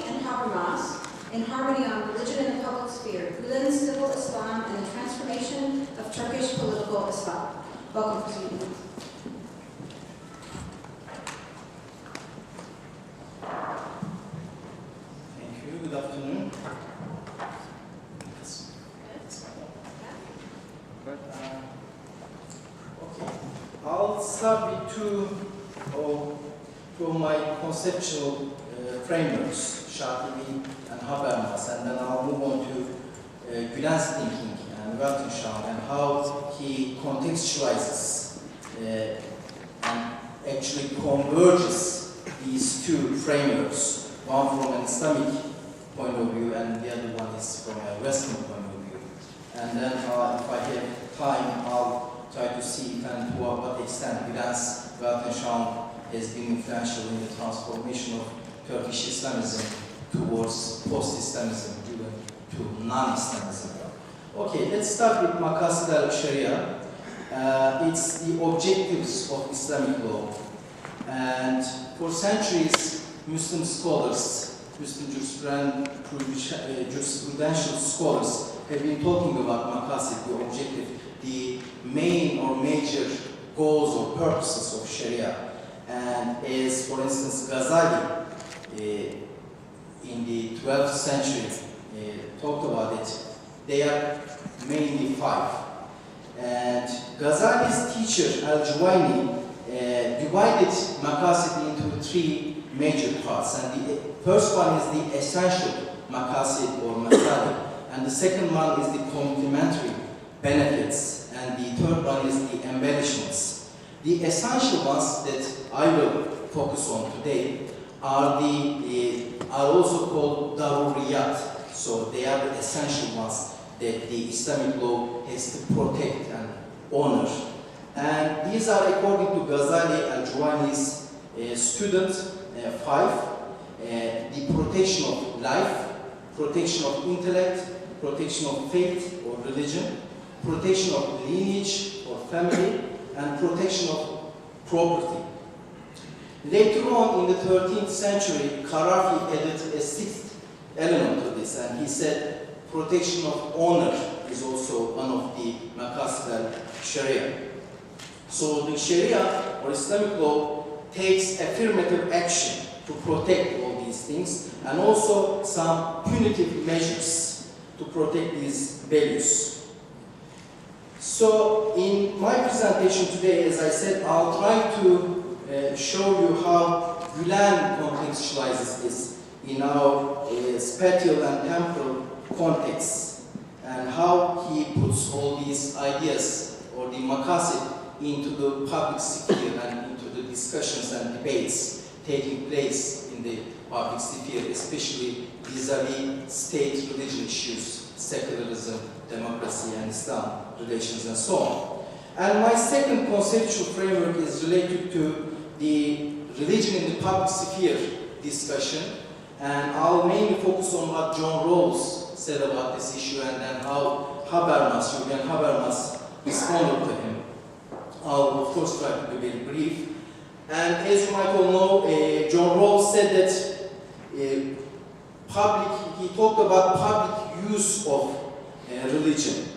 and Habermas in harmony on religion in the public sphere, Gülen's civil Islam and the transformation of Turkish political Islam. Welcome, Professor Yilmaz. Thank you. Good afternoon. Okay. I'll start with two of my conceptual frameworks, Şatibi and Habermas, and then I'll move on to Gülen's thinking and Weltanschauung and how he contextualizes and actually converges these two frameworks, one from an Islamic point of view and the other one is from a Western point of view. And then if I have time, I'll try to see and to what extent Gülen's Weltanschauung has been influential in the transformation of Turkish Islamism towards post-Islamism, even to non-Islamism. Okay, let's start with Maqasid al-Sharia. It's the objectives of Islamic law. And for centuries, Muslim scholars, Muslim jurisprudential scholars have been talking about Maqasid, the objective, the main or major goals or purposes of Sharia. And as, for instance, Ghazali in the 12th century talked about it, they are mainly five. And Ghazali's teacher, Al-Juwayni, divided Maqasid into three major parts. And the first one is the essential Maqasid or Masalih, and the second one is the complementary benefits, and the third one is the embellishments. The essential ones that I will focus on today are also called daruriyat. So they are the essential ones that the Islamic law has to protect and honor. And these are, according to Ghazali and Juwayni's student, five: the protection of life, protection of intellect, protection of faith or religion, protection of lineage or family, and protection of property. Later on in the 13th century, Qarafi added a sixth element to this, and he said protection of honor is also one of the Maqasid al-Sharia. So the Sharia or Islamic law takes affirmative action to protect all these things, and also some punitive measures to protect these values. So in my presentation today, as I said, I'll try to show you how Gülen contextualizes this in our spatial and temporal context, and how he puts all these ideas or the Maqasid into the public sphere and into the discussions and debates taking place in the public sphere, especially vis-a-vis state-religion issues, secularism, democracy and Islam relations and so on. And my second conceptual framework is related to the religion in the public sphere discussion, and I'll mainly focus on what John Rawls said about this issue and then how Jürgen Habermas responded to him. I'll of course try to be very brief. And as you might all know, John Rawls said that he talked about public use of religion,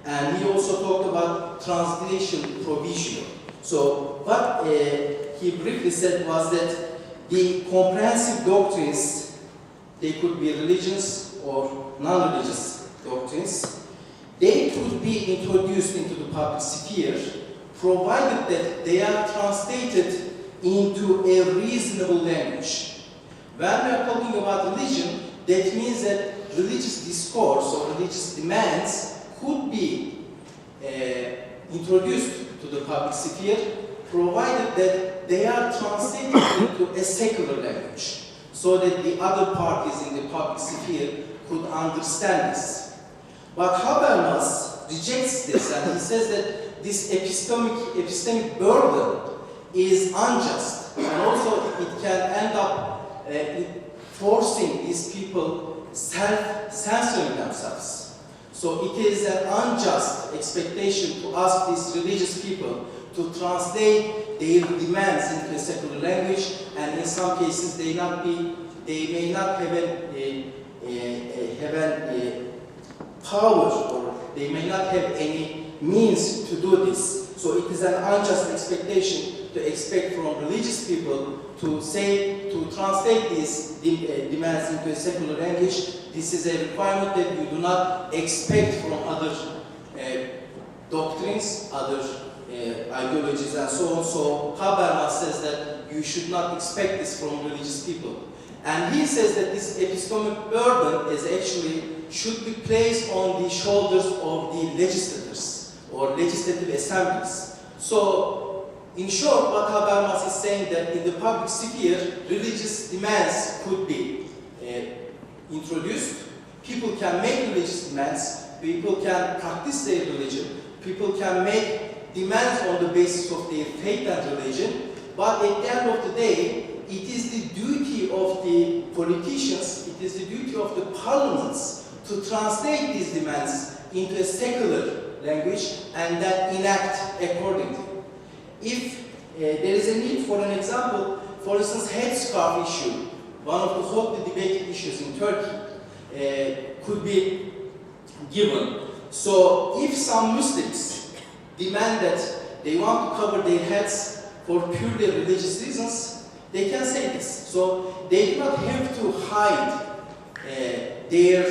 and he also talked about translation provision. So what he briefly said was that the comprehensive doctrines, they could be religious or non-religious doctrines, they could be introduced into the public sphere provided that they are translated into a reasonable language. When we are talking about religion, that means that religious discourse or religious demands could be introduced to the public sphere, provided that they are translated into a secular language, so that the other parties in the public sphere could understand this. But Habermas rejects this, and he says that this epistemic burden is unjust, and also it can end up forcing these people self-censoring themselves. So it is an unjust expectation to ask these religious people to translate their demands into a secular language, and in some cases they they may not have a power, or they may not have any means to do this. So it is an unjust expectation to expect from religious people to say, to translate these demands into a secular language. This is a requirement that you do not expect from other doctrines, other ideologies, and so on. So Habermas says that you should not expect this from religious people. And he says that this epistemic burden is actually should be placed on the shoulders of the legislators or legislative assemblies. So, in short, what Habermas is saying that in the public sphere, religious demands could be introduced. People can make religious demands. People can practice their religion. People can make demands on the basis of their faith and religion. But at the end of the day, it is the duty of the politicians, it is the duty of the parliaments to translate these demands into a secular language and then enact accordingly. If there is a need for an example, for instance, headscarf issue, one of the hotly debated issues in Turkey, could be given. So if some Muslims demand that they want to cover their heads for purely religious reasons, they can say this. So they do not have to hide their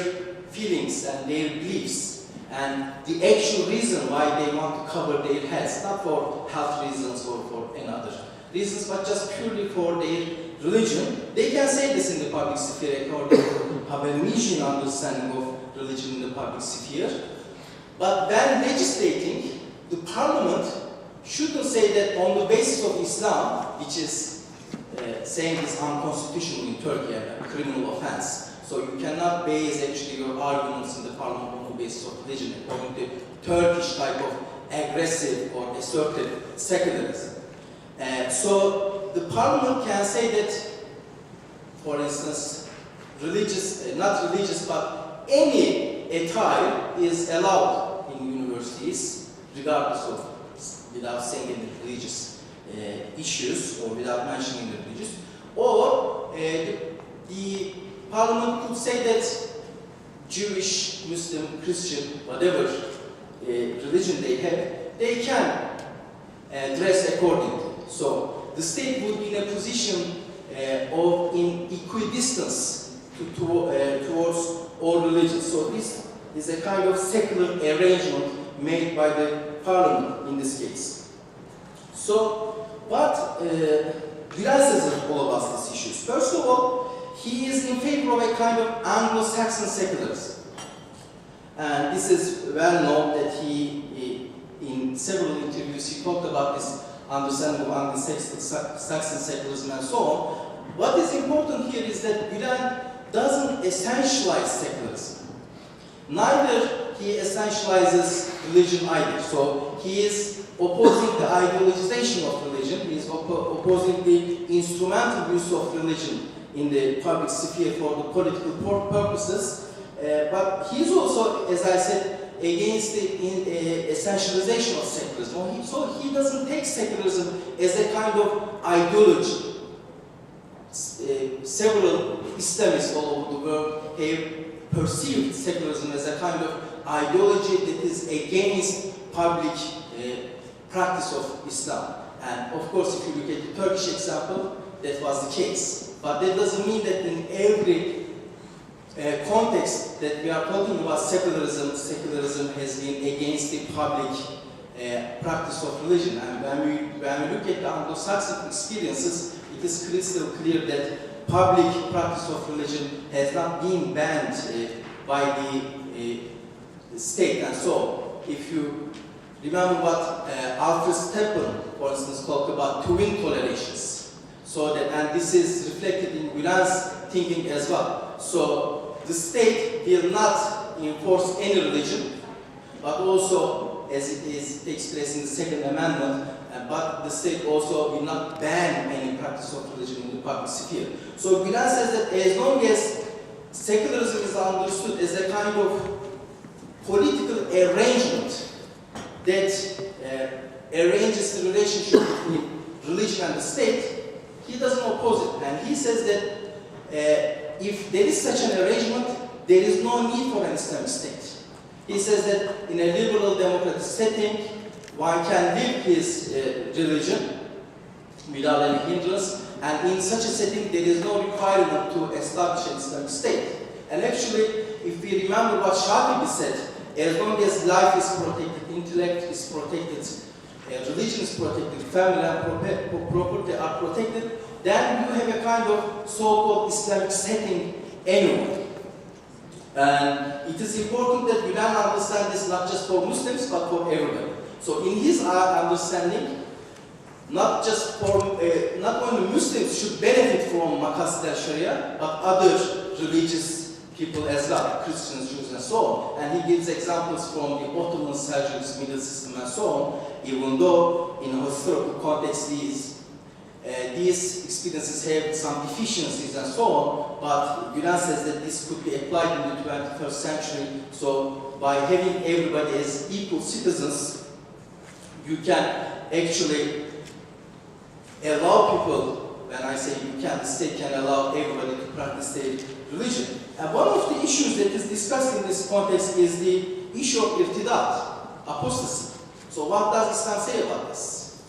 feelings and their beliefs and the actual reason why they want to cover their heads, not for health reasons or for any other reasons, but just purely for their religion. They can say this in the public sphere according to Habermasian understanding of religion in the public sphere. But when legislating, the parliament shouldn't say that on the basis of Islam, which is saying is unconstitutional in Turkey, a criminal offense. So you cannot base actually your arguments in the parliament on the basis of religion according to Turkish type of aggressive or assertive secularism. So the parliament can say that, for instance, religious, not religious, but any attire is allowed in universities, regardless of, without saying any religious issues or without mentioning the religious, or the parliament could say that Jewish, Muslim, Christian, whatever religion they have, they can dress accordingly. So the state would be in a position of in equidistance towards all religions. So this is a kind of secular arrangement made by the parliament in this case. So what Gülay says all about these issues. First of all, he is in favor of a kind of Anglo-Saxon secularism. And this is well known that he, in several interviews, he talked about this understanding of Anglo-Saxon secularism and so on. What is important here is that Gülay doesn't essentialize secularism. Neither he essentializes religion either. So he is opposing the ideologization of religion, he is opposing the instrumental use of religion in the public sphere for the political purposes, but he is also, as I said, against the essentialization of secularism. So he doesn't take secularism as a kind of ideology. Several Islamists all over the world have perceived secularism as a kind of ideology that is against public practice of Islam. And of course, if you look at the Turkish example, that was the case. But that doesn't mean that in every context that we are talking about secularism has been against the public practice of religion. And when we look at the Anglo-Saxon experiences, it is crystal clear that public practice of religion has not been banned by the state. And so, if you remember what Alfred Stepan, for instance, talked about twin tolerations. So that, and this is reflected in Gülay's thinking as well. So the state will not enforce any religion, but also, as it is expressed in the Second Amendment, but the state also will not ban any practice of religion in the public sphere. So Gülay says that as long as secularism is understood as a kind of political arrangement that arranges the relationship between religion and the state, he doesn't oppose it. And he says that if there is such an arrangement, there is no need for an Islamic state. He says that in a liberal democratic setting, one can live his religion without any hindrance, and in such a setting, there is no requirement to establish an Islamic state. And actually, if we remember what Shafi'i said, as long as life is protected, intellect is protected, religion is protected, family and property are protected, then you have a kind of so-called Islamic setting anyway. And it is important that we now understand this not just for Muslims, but for everybody. So in his understanding, not only Muslims should benefit from Maqasid al-Sharia, but other religious people as well, Christians, Jews, and so on. And he gives examples from the Ottoman, Seljuk, Middle System, and so on, even though in a historical context these experiences have some deficiencies and so on, but Gülen says that this could be applied in the 21st century. So by having everybody as equal citizens, you can actually allow people, when I say you can, the state can allow everybody to practice their religion. And one of the issues that is discussed in this context is the issue of irtidat, apostasy. So what does Islam say about this?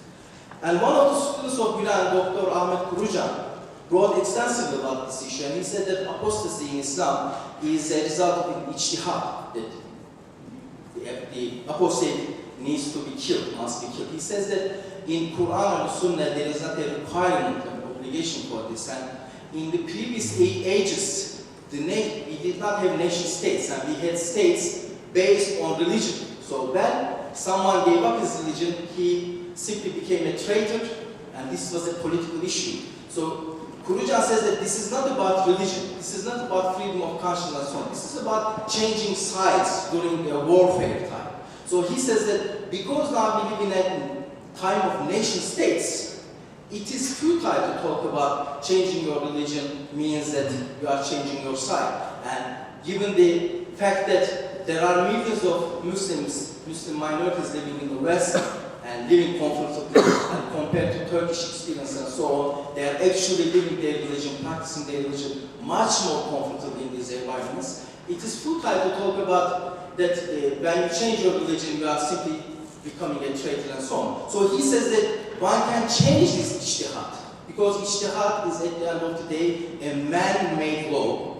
And one of the students of Gülen, Dr. Ahmet Kurucan, wrote extensively about this issue, and he said that apostasy in Islam is a result of an ijtihad, that the apostate needs to be killed, must be killed. He says that in Quran and Sunnah there is not a requirement, an obligation for this, and in the previous ages, we did not have nation states, and we had states based on religion. So when someone gave up his religion, he simply became a traitor, and this was a political issue. So Kurucan says that this is not about religion, this is not about freedom of conscience and so on. This is about changing sides during a warfare time. So he says that because now we live in a time of nation states, it is futile to talk about changing your religion means that you are changing your side. And given the fact that there are millions of Muslim minorities living in the West and living comfortably, and compared to Turkish experience and so on, they are actually living their religion, practicing their religion much more comfortably in these environments. It is futile to talk about that when you change your religion, you are simply becoming a traitor and so on. So he says that one can change this ijtihad, because ijtihad is at the end of the day a man-made law,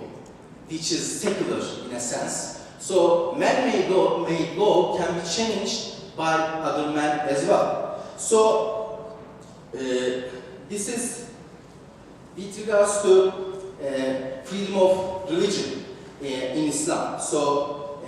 which is secular in a sense. So man-made law can be changed by other men as well. So this is with regards to freedom of religion in Islam. So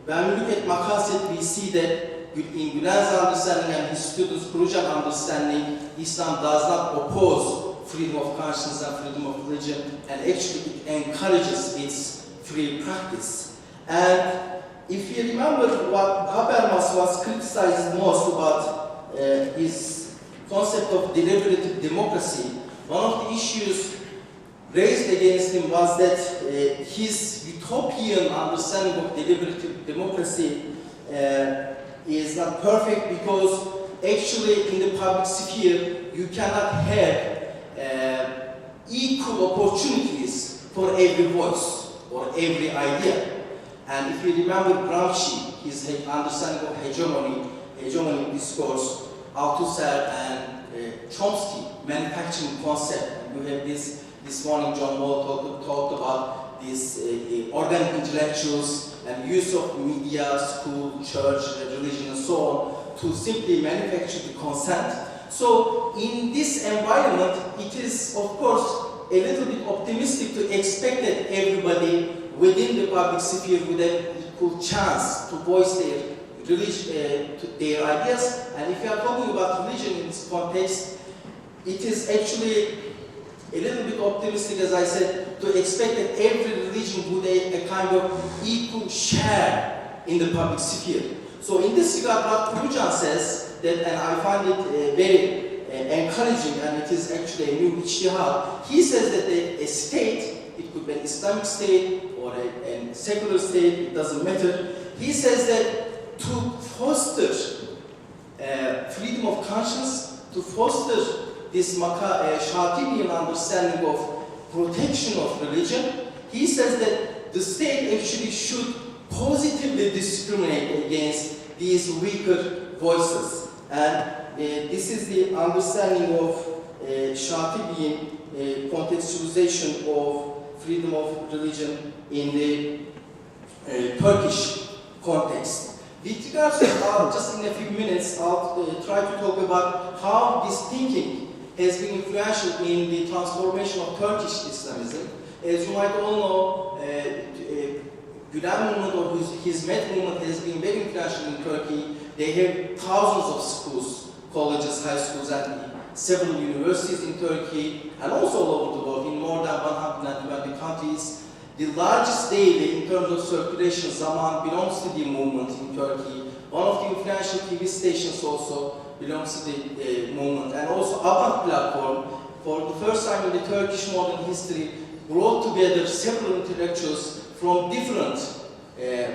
when we look at Maqasid, we see that in Gülen's understanding and his students' Kurucan understanding, Islam does not oppose freedom of conscience and freedom of religion, and actually it encourages its free practice. And if you remember what Habermas was criticized most about his concept of deliberative democracy, one of the issues raised against him was that his utopian understanding of deliberative democracy is not perfect, because actually in the public sphere you cannot have equal opportunities for every voice or every idea. And if you remember Gramsci, his understanding of hegemony discourse, Althusser and Chomsky, manufacturing concept, and you have this morning John Wall talked about these organic intellectuals and use of media, school, church, religion, and so on to simply manufacture the consent. So in this environment, it is of course a little bit optimistic to expect that everybody within the public sphere would have equal chance to voice their religion, their ideas. And if you are talking about religion in this context, it is actually a little bit optimistic, as I said, to expect that every religion would have a kind of equal share in the public sphere. So in this regard, what Kurucan says, that, and I find it very encouraging, and it is actually a new ijtihad, he says that a state, it could be an Islamic state or a secular state, it doesn't matter. He says that to foster freedom of conscience, to foster this Shatibian understanding of protection of religion, he says that the state actually should positively discriminate against these weaker voices. And this is the understanding of Shatibi'in contextualization of freedom of religion in the Turkish context. With regards to, just in a few minutes, I'll try to talk about how this thinking has been influential in the transformation of Turkish Islamism. As you might all know, Gülen movement or Hizmet movement has been very influential in Turkey. They have thousands of schools, colleges, high schools, and several universities in Turkey, and also all over the world, in more than 120 countries. The largest daily in terms of circulation, Zaman, belongs to the movement in Turkey. One of the influential TV stations also belongs to the movement. And also Avant platform, for the first time in the Turkish modern history, brought together several intellectuals from different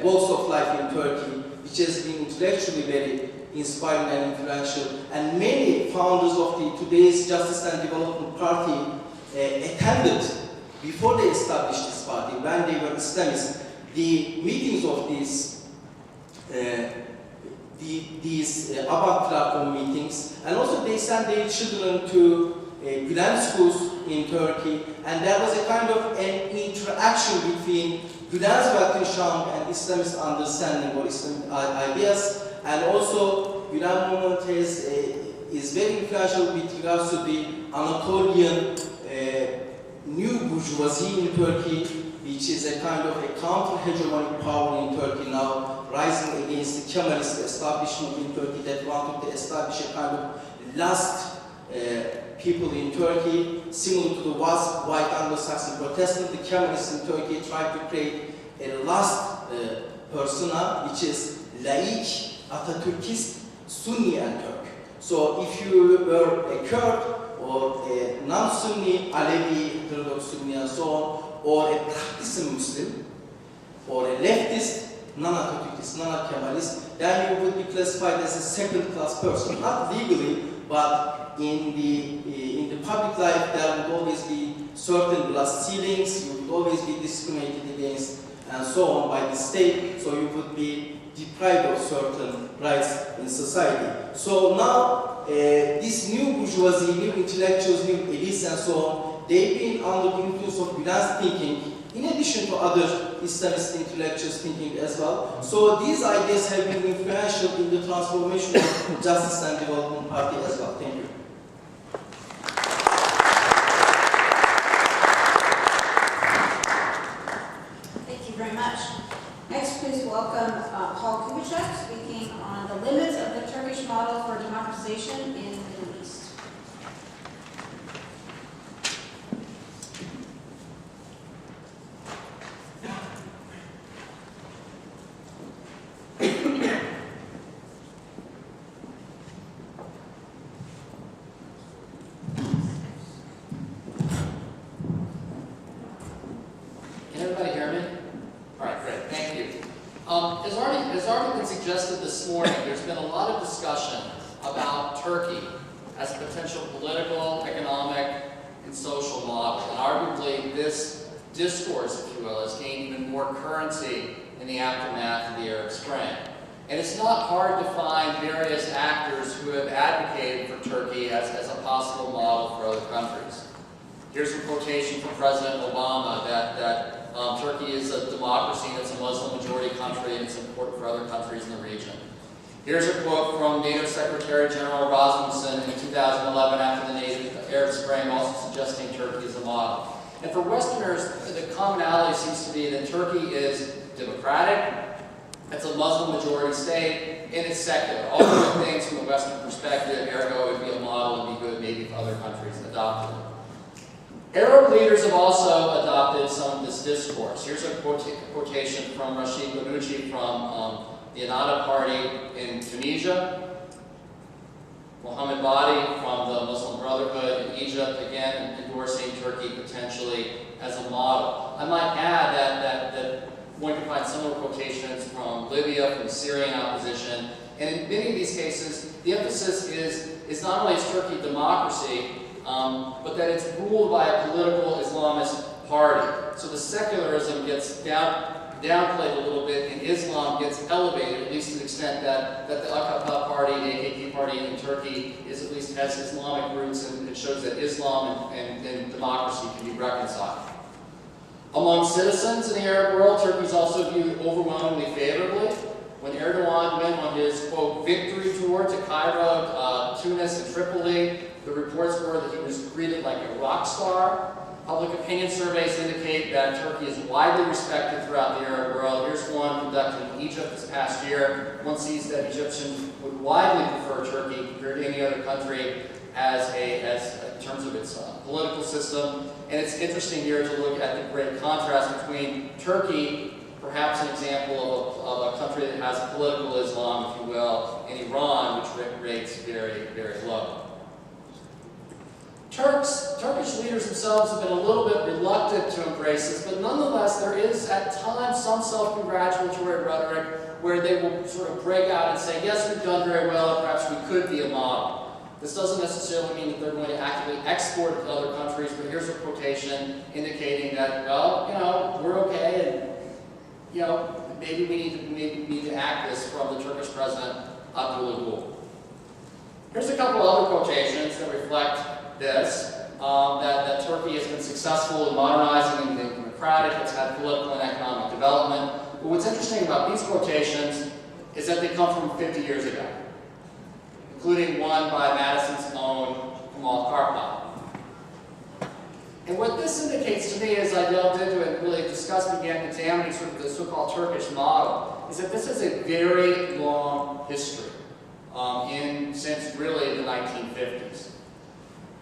walks of life in Turkey, which has been intellectually very inspiring and influential. And many founders of the today's Justice and Development Party attended, before they established this party, when they were Islamists, the meetings of these Avant platform meetings, and also they sent their children to Gülen schools in Turkey, and there was a kind of an interaction between Gülen's Weltanschauung and Islamist understanding or Islamic ideas, and also Gülen movement is very influential with regards to the Anatolian new bourgeoisie in Turkey, which is a kind of a counter-hegemonic power in Turkey now, rising against the Kemerlist establishment in Turkey that wanted to establish a kind of last people in Turkey, similar to the white Anglo-Saxon Protestant. The Kemerists in Turkey tried to create a last persona, which is laik, Atatürkist, Sunni and Turk. So if you were a Kurd, or a non-Sunni, Alevi, Orthodox Sunni and so on, or a practicing Muslim, or a leftist, non-Atatürkist, non-Kemalist, then you would be classified as a second-class person. Not legally, but in the public life, there would always be certain glass ceilings, you would always be discriminated against, and so on by the state, so you would be deprived of certain rights in society. So now, this new bourgeoisie, new intellectuals, new elites and so on, they've been under the influence of Gülen's thinking, in addition to other Islamist intellectuals thinking as well. So these ideas have been influential in the transformation of Justice and Development Party as well. Thank you. Thank you very much. Next, please welcome Paul Kubicek, speaking on the limits of the Turkish model for democratization in the Middle East. Can everybody hear me? All right, great, thank you. As already been suggested this morning, there's been a lot of discussion about Turkey as a potential political, economic, and social model. And arguably, this discourse, if you will, has gained even more currency in the aftermath of the Arab Spring. And it's not hard to find various actors who have advocated for Turkey as a possible model for other countries. Here's a quotation from President Obama that Turkey is a democracy and it's a Muslim-majority country and it's important for other countries in the region. Here's a quote from NATO Secretary General Rasmussen in 2011 after the Arab Spring, also suggesting Turkey as a model. And for Westerners, the commonality seems to be that Turkey is democratic, it's a Muslim-majority state, and it's secular. All good things from a Western perspective, ergo it would be a model and be good maybe for other countries that adopted it. Arab leaders have also adopted some of this discourse. Here's a quotation from Rashid Ghannouchi from the Ennahda Party in Tunisia. Mohammed Badi from the Muslim Brotherhood in Egypt, again endorsing Turkey potentially as a model. I might add that one can find similar quotations from Libya, from the Syrian opposition, and in many of these cases, the emphasis is not only is Turkey democracy, but that it's ruled by a political Islamist party. So the secularism gets downplayed a little bit, and Islam gets elevated, at least to the extent that the AKP party, the AKP party in Turkey, is at least has Islamic roots, and it shows that Islam and democracy can be reconciled. Among citizens in the Arab world, Turkey is also viewed overwhelmingly favorably. When Erdogan went on his, quote, victory tour to Cairo, Tunis, and Tripoli, the reports were that he was greeted like a rock star. Public opinion surveys indicate that Turkey is widely respected throughout the Arab world. Here's one conducted in Egypt this past year. One sees that Egyptians would widely prefer Turkey compared to any other country as in terms of its political system. And it's interesting here to look at the great contrast between Turkey, perhaps an example of a country that has political Islam, if you will, and Iran, which rates very, very low. Turkish leaders themselves have been a little bit reluctant to embrace this, but nonetheless there is at times some self-congratulatory rhetoric where they will sort of break out and say, yes, we've done very well, and perhaps we could be a model. This doesn't necessarily mean that they're going to actively export it to other countries, but here's a quotation indicating that, well, you know, we're okay, and, you know, maybe we need to act this from the Turkish president, Abdullah. Here's a couple other quotations that reflect this, that Turkey has been successful in modernizing and being democratic, it's had political and economic development. But what's interesting about these quotations is that they come from 50 years ago, including one by Madison's own Kemal Kartal. And what this indicates to me, as I delved into it and really began examining sort of the so-called Turkish model, is that this has a very long history since really the 1950s.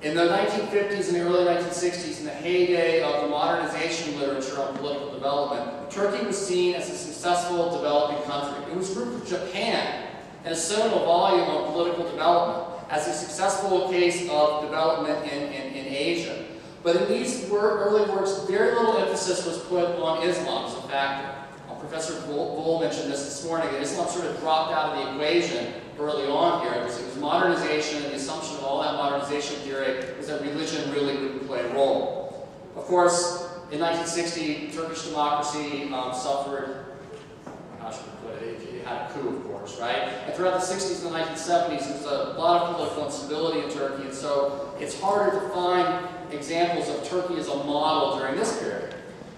In the 1950s and the early 1960s, in the heyday of the modernization literature on political development, Turkey was seen as a successful developing country. It was grouped with Japan in a seminal volume of political development as a successful case of development in Asia. But in these early works, very little emphasis was put on Islam as a factor. Professor Bull mentioned this morning, that Islam sort of dropped out of the equation early on here. It was modernization, and the assumption of all that modernization theory was that religion really wouldn't play a role. Of course, in 1960, Turkish democracy suffered, how should we put it, it had a coup, of course, right? And throughout the 60s and the 1970s, there was a lot of political instability in Turkey, and so it's harder to find examples of Turkey as a model during this period.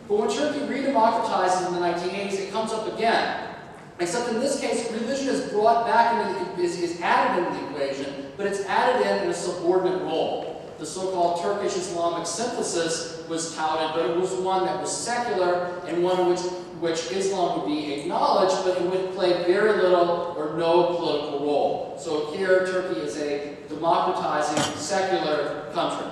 But when Turkey redemocratizes in the 1980s, it comes up again. Except in this case, religion is brought back into is added into the equation, but it's added in a subordinate role. The so-called Turkish Islamic synthesis was touted, but it was one that was secular and one in which Islam would be acknowledged, but it would play very little or no political role. So here, Turkey is a democratizing, secular country.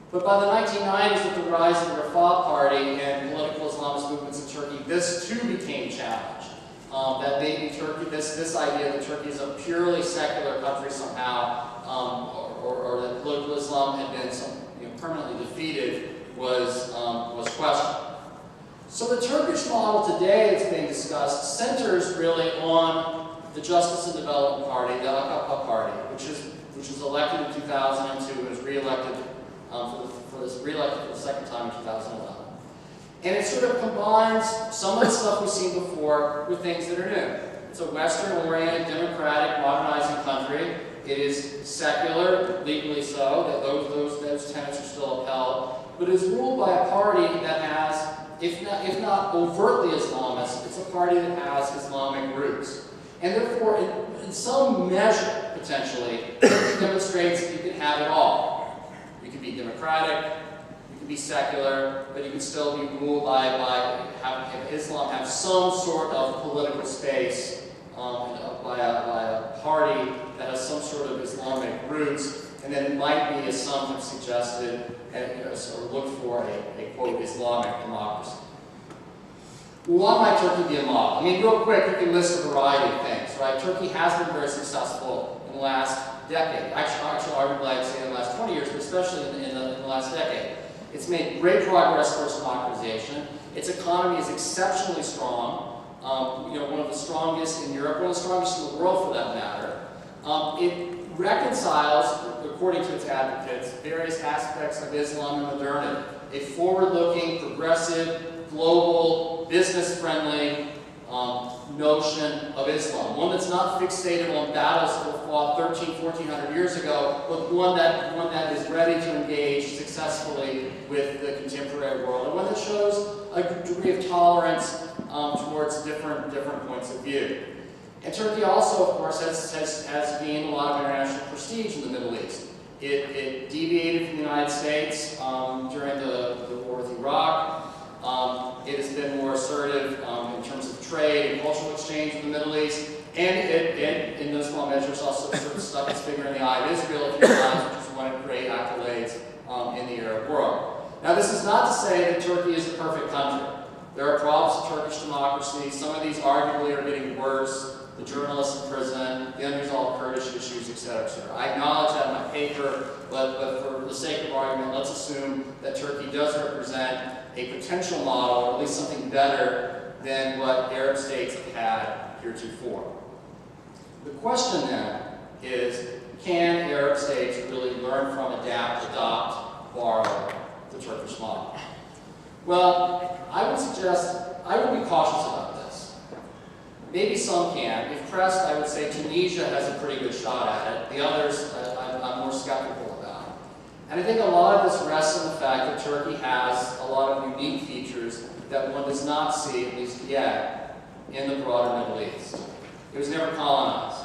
But by the 1990s, with the rise of the Refah Party and political Islamist movements in Turkey, this too became challenged. That maybe Turkey, this idea that Turkey is a purely secular country somehow, or that political Islam had been permanently defeated, was questioned. So the Turkish model today that's being discussed centers really on the Justice and Development Party, the AKP Party, which was elected in 2002 and was re-elected for the second time in 2011. And it sort of combines some of the stuff we've seen before with things that are new. It's a Western-oriented, democratic, modernizing country. It is secular, legally so, that those tenets are still upheld. But it's ruled by a party that has, if not overtly Islamist, it's a party that has Islamic roots. And therefore, in some measure, potentially, it demonstrates that you can have it all. You can be democratic, you can be secular, but you can still be ruled by have Islam have some sort of political space by a party that has some sort of Islamic roots, and then it might be, as some have suggested, or looked for, a quote, Islamic democracy. Why might Turkey be a model? I mean, real quick, you can list a variety of things, right? Turkey has been very successful in the last decade. Actually, arguably, I'd say in the last 20 years, but especially in the last decade. It's made great progress towards democratization. Its economy is exceptionally strong. One of the strongest in Europe, one of the strongest in the world for that matter. It reconciles, according to its advocates, various aspects of Islam and modernity. A forward-looking, progressive, global, business-friendly notion of Islam. One that's not fixated on battles that were fought 1,400 years ago, but one that is ready to engage successfully with the contemporary world, and one that shows a degree of tolerance towards different points of view. And Turkey also, of course, has gained a lot of international prestige in the Middle East. It deviated from the United States during the war with Iraq. It has been more assertive in terms of trade and cultural exchange in the Middle East, and it in no small measures, also sort of stuck its finger in the eye of Israel a few times, which is one of great accolades in the Arab world. Now, this is not to say that Turkey is a perfect country. There are problems with Turkish democracy. Some of these arguably are getting worse. The journalists in prison, the unresolved Kurdish issues, et cetera, et cetera. I acknowledge that in my paper, but for the sake of argument, let's assume that Turkey does represent a potential model, or at least something better than what Arab states have had heretofore. The question then is, can Arab states really learn from, adapt, adopt, borrow the Turkish model? Well, I would be cautious about this. Maybe some can. If pressed, I would say Tunisia has a pretty good shot at it. The others, I'm more skeptical about. And I think a lot of this rests on the fact that Turkey has a lot of unique features that one does not see, at least yet, in the broader Middle East. It was never colonized,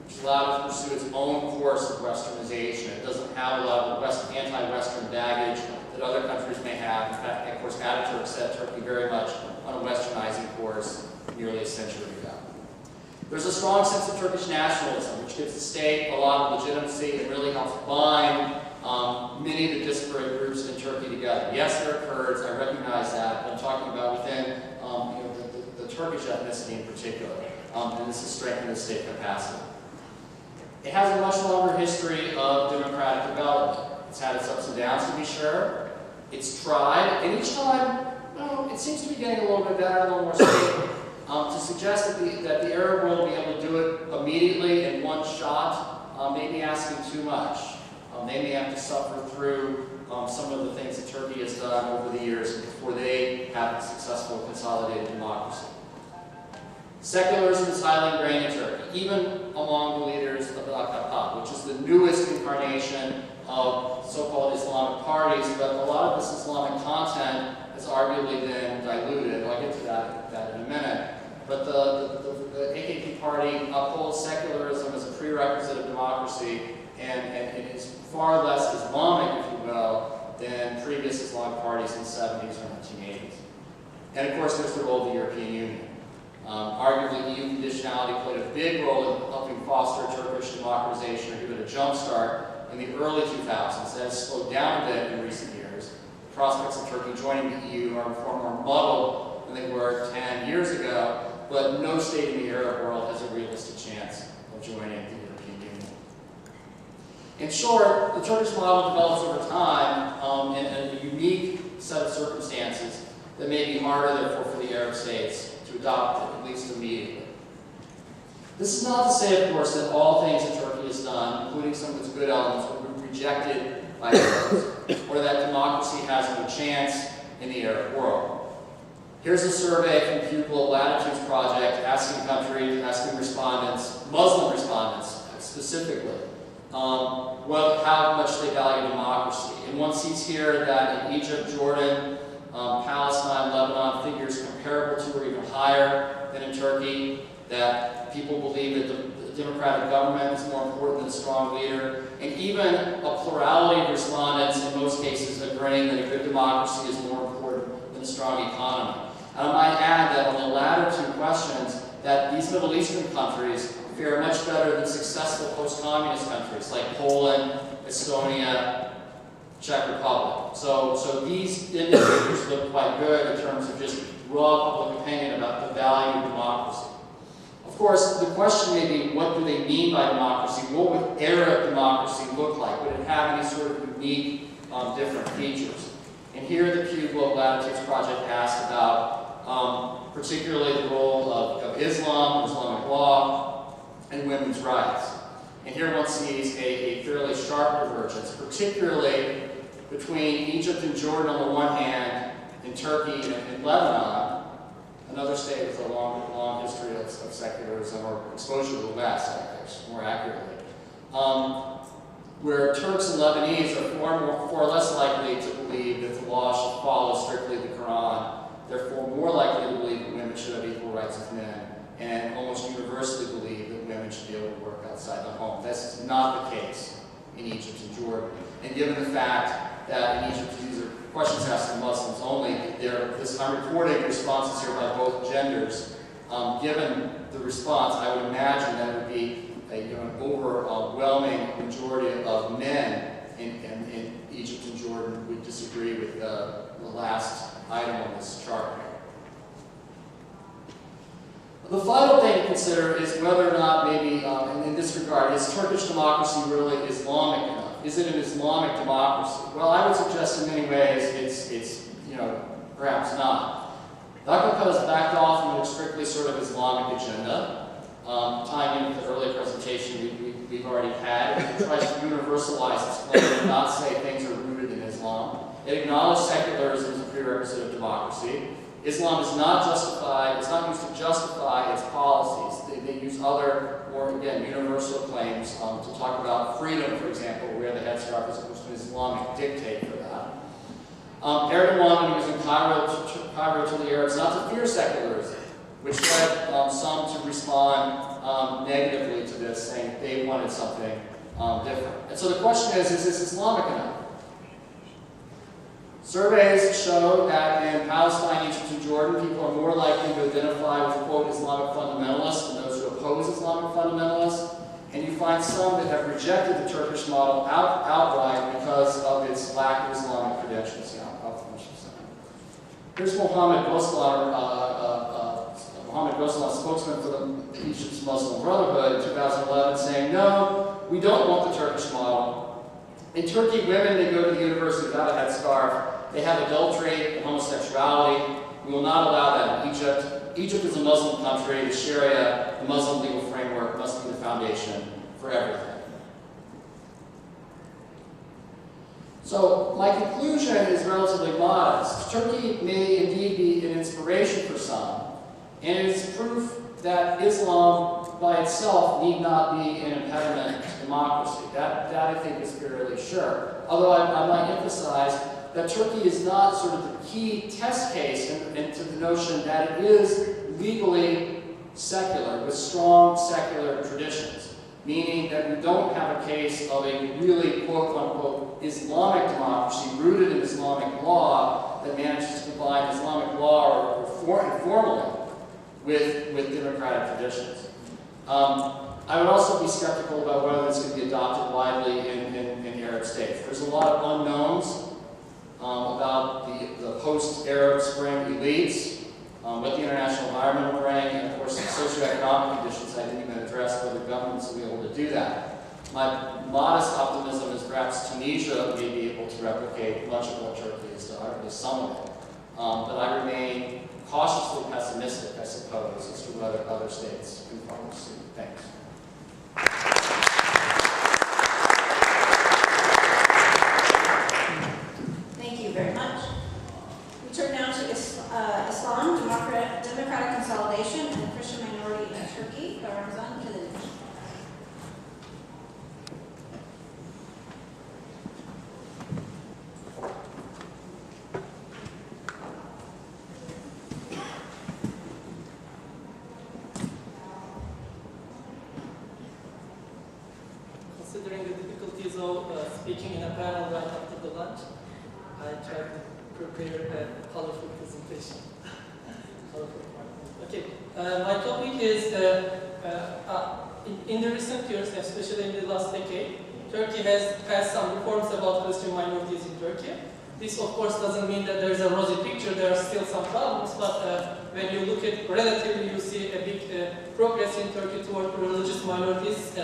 which allowed it to pursue its own course of westernization. It doesn't have a lot of anti-Western baggage that other countries may have. In fact, of course, Ataturk set Turkey very much on a westernizing course nearly a century ago. There's a strong sense of Turkish nationalism, which gives the state a lot of legitimacy and really helps bind many of the disparate groups in Turkey together. Yes, there are Kurds, I recognize that, but I'm talking about within the Turkish ethnicity in particular, and this has strengthened the state capacity. It has a much longer history of democratic development. It's had its ups and downs, to be sure. It's tried, and each time, it seems to be getting a little bit better, a little more stable. To suggest that the Arab world will be able to do it immediately in one shot may be asking too much. They may have to suffer through some of the things that Turkey has done over the years before they have a successful consolidated democracy. Secularism is highly ingrained in Turkey, even among the leaders of the AKP, which is the newest incarnation of so-called Islamic parties, but a lot of this Islamic content has arguably been diluted. I'll get to that in a minute. But the AKP party upholds secularism as a prerequisite of democracy, and it is far less Islamic, if you will, than previous Islamic parties in the 70s or 1980s. And of course, there's the role of the European Union. Arguably, EU conditionality played a big role in helping foster Turkish democratization or give it a jump start in the early 2000s. That has slowed down a bit in recent years. The prospects of Turkey joining the EU are far more muddled than they were 10 years ago, but no state in the Arab world has a realistic chance of joining the European Union. In short, the Turkish model develops over time in a unique set of circumstances that may be harder, therefore, for the Arab states to adopt it, at least immediately. This is not to say, of course, that all things that Turkey has done, including some of its good elements, will be rejected by Arabs, or that democracy has no chance in the Arab world. Here's a survey from the Pew Global Attitudes Project asking respondents, Muslim respondents specifically, how much they value democracy. And one sees here that in Egypt, Jordan, Palestine, Lebanon, figures comparable to or even higher than in Turkey, that people believe that the democratic government is more important than a strong leader, and even a plurality of respondents in most cases agreeing that a good democracy is more important than a strong economy. And I might add that on the latter two questions, that these Middle Eastern countries fare much better than successful post-communist countries like Poland, Estonia, Czech Republic. So these indicators look quite good in terms of just raw public opinion about the value of democracy. Of course, the question may be, what do they mean by democracy? What would Arab democracy look like? Would it have any sort of unique, different features? And here the Pew Global Attitudes Project asked about particularly the role of Islam, Islamic law, and women's rights. And here one sees a fairly sharp divergence, particularly between Egypt and Jordan on the one hand, and Turkey and Lebanon, another state with a long history of secularism or exposure to the West, I guess, more accurately. Where Turks and Lebanese are far less likely to believe that the law should follow strictly the Quran, therefore more likely to believe that women should have equal rights with men, and almost universally believe that women should be able to work outside the home. This is not the case in Egypt and Jordan. And given the fact that in Egypt, these are questions asked to Muslims only, I'm reporting responses here by both genders. Given the response, I would imagine that it would be an overwhelming majority of men in Egypt and Jordan would disagree with the last item on this chart. The final thing to consider is whether or not maybe, in this regard, is Turkish democracy really Islamic enough? Is it an Islamic democracy? Well, I would suggest in many ways it's perhaps not. Dr. has backed off from a strictly sort of Islamic agenda. Tying into the earlier presentation we've already had, it tries to universalize its claim and not say things are rooted in Islam. It acknowledges secularism as a prerequisite of democracy. Islam is not justified, it's not used to justify its policies. They use other, more again, universal claims to talk about freedom, for example, where the headscarf is supposed to be an Islamic dictate for that. Erdogan, when he was in Cairo to the Arabs, not to fear secularism, which led some to respond negatively to this, saying they wanted something different. And so the question is this Islamic enough? Surveys show that in Palestine, Egypt, and Jordan, people are more likely to identify with, quote, Islamic fundamentalists than those who oppose Islamic fundamentalists. And you find some that have rejected the Turkish model outright because of its lack of Islamic credentials. Yeah, I'll finish this up. Here's Mohammed Ghoslan, spokesman for the Egypt's Muslim Brotherhood in 2011, saying, no, we don't want the Turkish model. In Turkey, women, they go to the university without a headscarf. They have adultery and homosexuality. We will not allow that in Egypt. Egypt is a Muslim country. The Sharia, the Muslim legal framework, must be the foundation for everything. So my conclusion is relatively modest. Turkey may indeed be an inspiration for some, and it is proof that Islam by itself need not be an impediment to democracy. That I think is fairly sure. Although I might emphasize that Turkey is not sort of the key test case into the notion that it is legally secular, with strong secular traditions, meaning that we don't have a case of a really quote-unquote Islamic democracy rooted in Islamic law that manages to combine Islamic law informally with democratic traditions. I would also be skeptical about whether this could be adopted widely in Arab states. There's a lot of unknowns about the post-Arab Spring elites, what the international environment will bring, and of course the socioeconomic conditions I didn't even address whether governments will be able to do that. My modest optimism is perhaps Tunisia may be able to replicate much of what Turkey has done, or at least some of it. But I remain cautiously pessimistic, I suppose, as to whether other states can follow suit. Thanks. Thank you very much. We turn now to Islam, democratic consolidation, and the Christian minority in Turkey, by Ramazan, Kilinc. Considering the difficulties of speaking in a panel right after the lunch, I tried to prepare a colorful presentation. Okay, my topic is, in the recent years, especially in the last decade, Turkey has passed some reforms about Christian minorities in Turkey. This, of course, doesn't mean that there is a rosy picture. There are still some problems, but when you look at relatively, you see a big progress in Turkey toward religious minorities,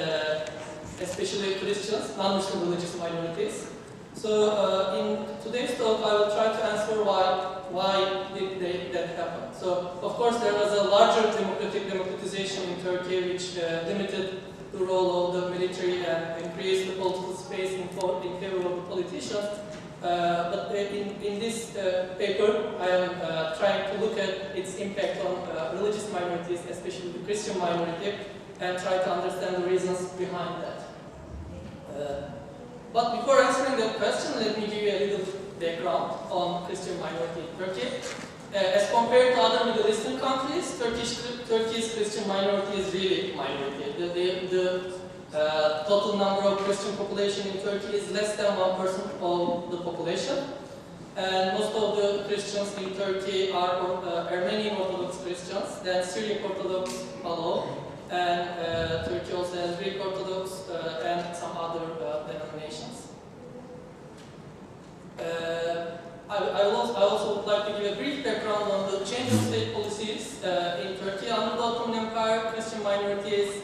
especially Christians, non-Muslim religious minorities. So in today's talk, I will try to answer why did that happen. So of course there was a larger democratization in Turkey which limited the role of the military and increase the political space in favor of the politicians. But in this paper, I am trying to look at its impact on religious minorities, especially the Christian minority, and try to understand the reasons behind that. But before answering that question, let me give you a little background on Christian minority in Turkey. As compared to other Middle Eastern countries, Turkey's Christian minority is really minority. The total number of Christian population in Turkey is less than 1% of the population. And most of the Christians in Turkey are Armenian Orthodox Christians, then Syriac Orthodox alone, and Turkey also has Greek Orthodox and some other denominations. I also would like to give a brief background on the change of state policies in Turkey. Under the Ottoman Empire, Christian minorities,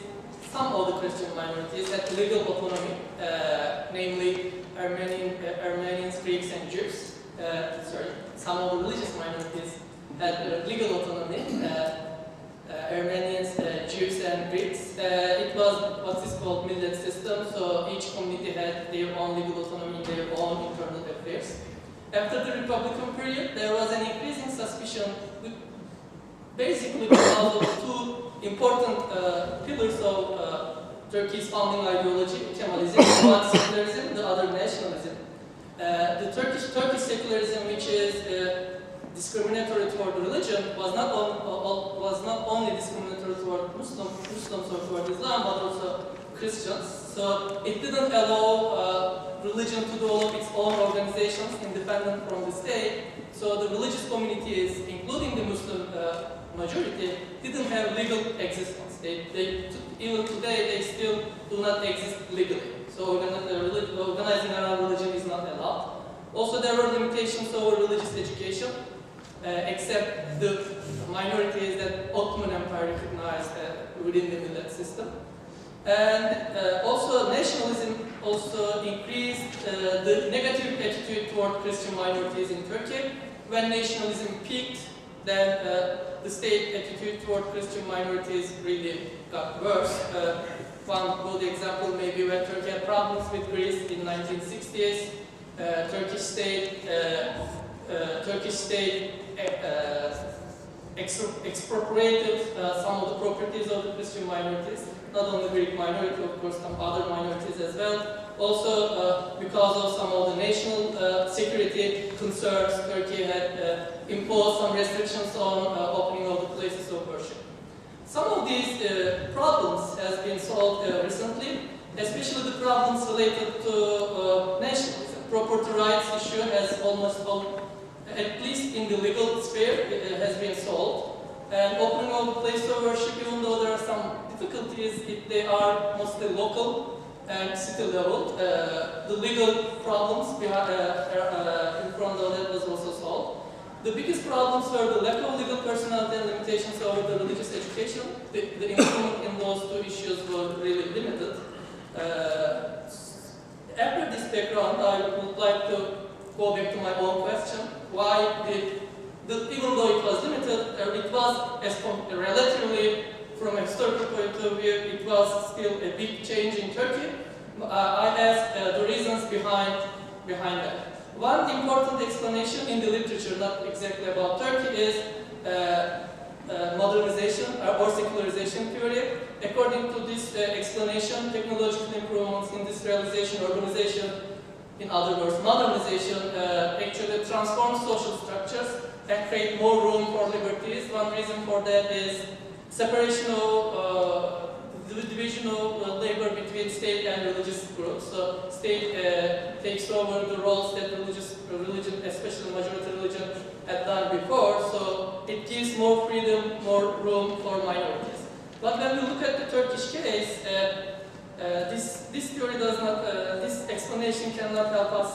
some of the Christian minorities had legal autonomy, namely Armenians, Greeks, and Jews. Some of the religious minorities had legal autonomy, Armenians, Jews, and Greeks. It was what is called millet system, so each community had their own legal autonomy in their own internal affairs. After the Republican period, there was an increasing suspicion, basically because of two important pillars of Turkey's founding ideology, Kemalism, one secularism, the other nationalism. The Turkish secularism, which is discriminatory toward religion, was not only discriminatory toward Muslims or toward Islam, but also Christians. So it didn't allow religion to develop its own organizations independent from the state. So the religious communities, including the Muslim majority, didn't have legal existence. Even today, they still do not exist legally. So organizing around religion is not allowed. Also, there were limitations over religious education, except the minorities that Ottoman Empire recognized within the millet system. And also nationalism also increased the negative attitude toward Christian minorities in Turkey. When nationalism peaked, then the state attitude toward Christian minorities really got worse. One good example may be when Turkey had problems with Greece in 1960s. Turkish state expropriated some of the properties of the Christian minorities. Not only Greek minority, of course, some other minorities as well. Also, because of some of the national security concerns, Turkey had imposed some restrictions on opening of the places of worship. Some of these problems has been solved recently, especially the problems related to nationalism. Property rights issue has almost, at least in the legal sphere, has been solved. And opening of the place of worship, even though there are some difficulties, they are mostly local and city level. The legal problems in front of that was also solved. The biggest problems were the lack of legal personality and limitations over the religious education. The improvement in those two issues were really limited. After this background, I would like to go back to my own question. Why did, even though it was limited, it was relatively, from a historical point of view, it was still a big change in Turkey. I asked the reasons behind that. One important explanation in the literature, not exactly about Turkey, is modernization or secularization theory. According to this explanation, technological improvements, industrialization, urbanization, in other words, modernization, actually transforms social structures and create more room for liberties. One reason for that is separation of the division of labor between state and religious groups. So state takes over the roles that religion, especially majority religion, had done before. So it gives more freedom, more room for minorities. But when we look at the Turkish case, this theory does not, this explanation cannot help us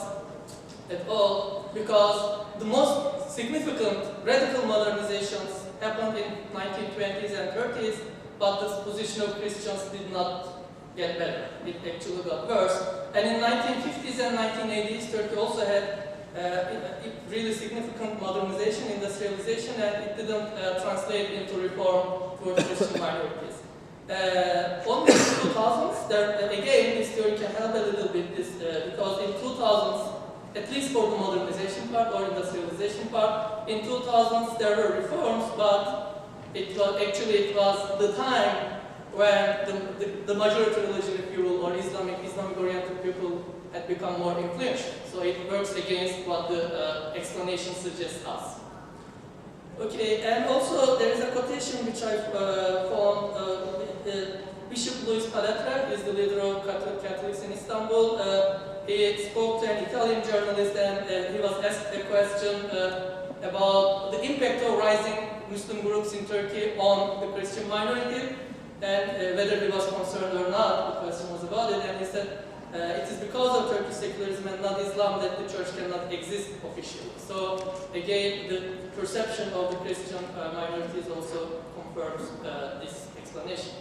at all, because the most significant radical modernizations happened in 1920s and 30s, but the position of Christians did not get better. It actually got worse. And in 1950s and 1980s, Turkey also had really significant modernization, industrialization, and it didn't translate into reform towards Christian minorities. Only in 2000s, again, this theory can help a little bit because in 2000s, at least for the modernization part or industrialization part, in 2000s there were reforms, but it was the time when the majority religion, if you will, or Islamic-oriented people had become more influential. So it works against what the explanation suggests us. Okay, and also there is a quotation which I found. Bishop Louis Paletra is the leader of Catholics in Istanbul. He spoke to an Italian journalist and he was asked a question about the impact of rising Muslim groups in Turkey on the Christian minority and whether he was concerned or not. The question was about it, and he said it is because of Turkish secularism and not Islam that the church cannot exist officially. So again, the perception of the Christian minorities also confirms this explanation.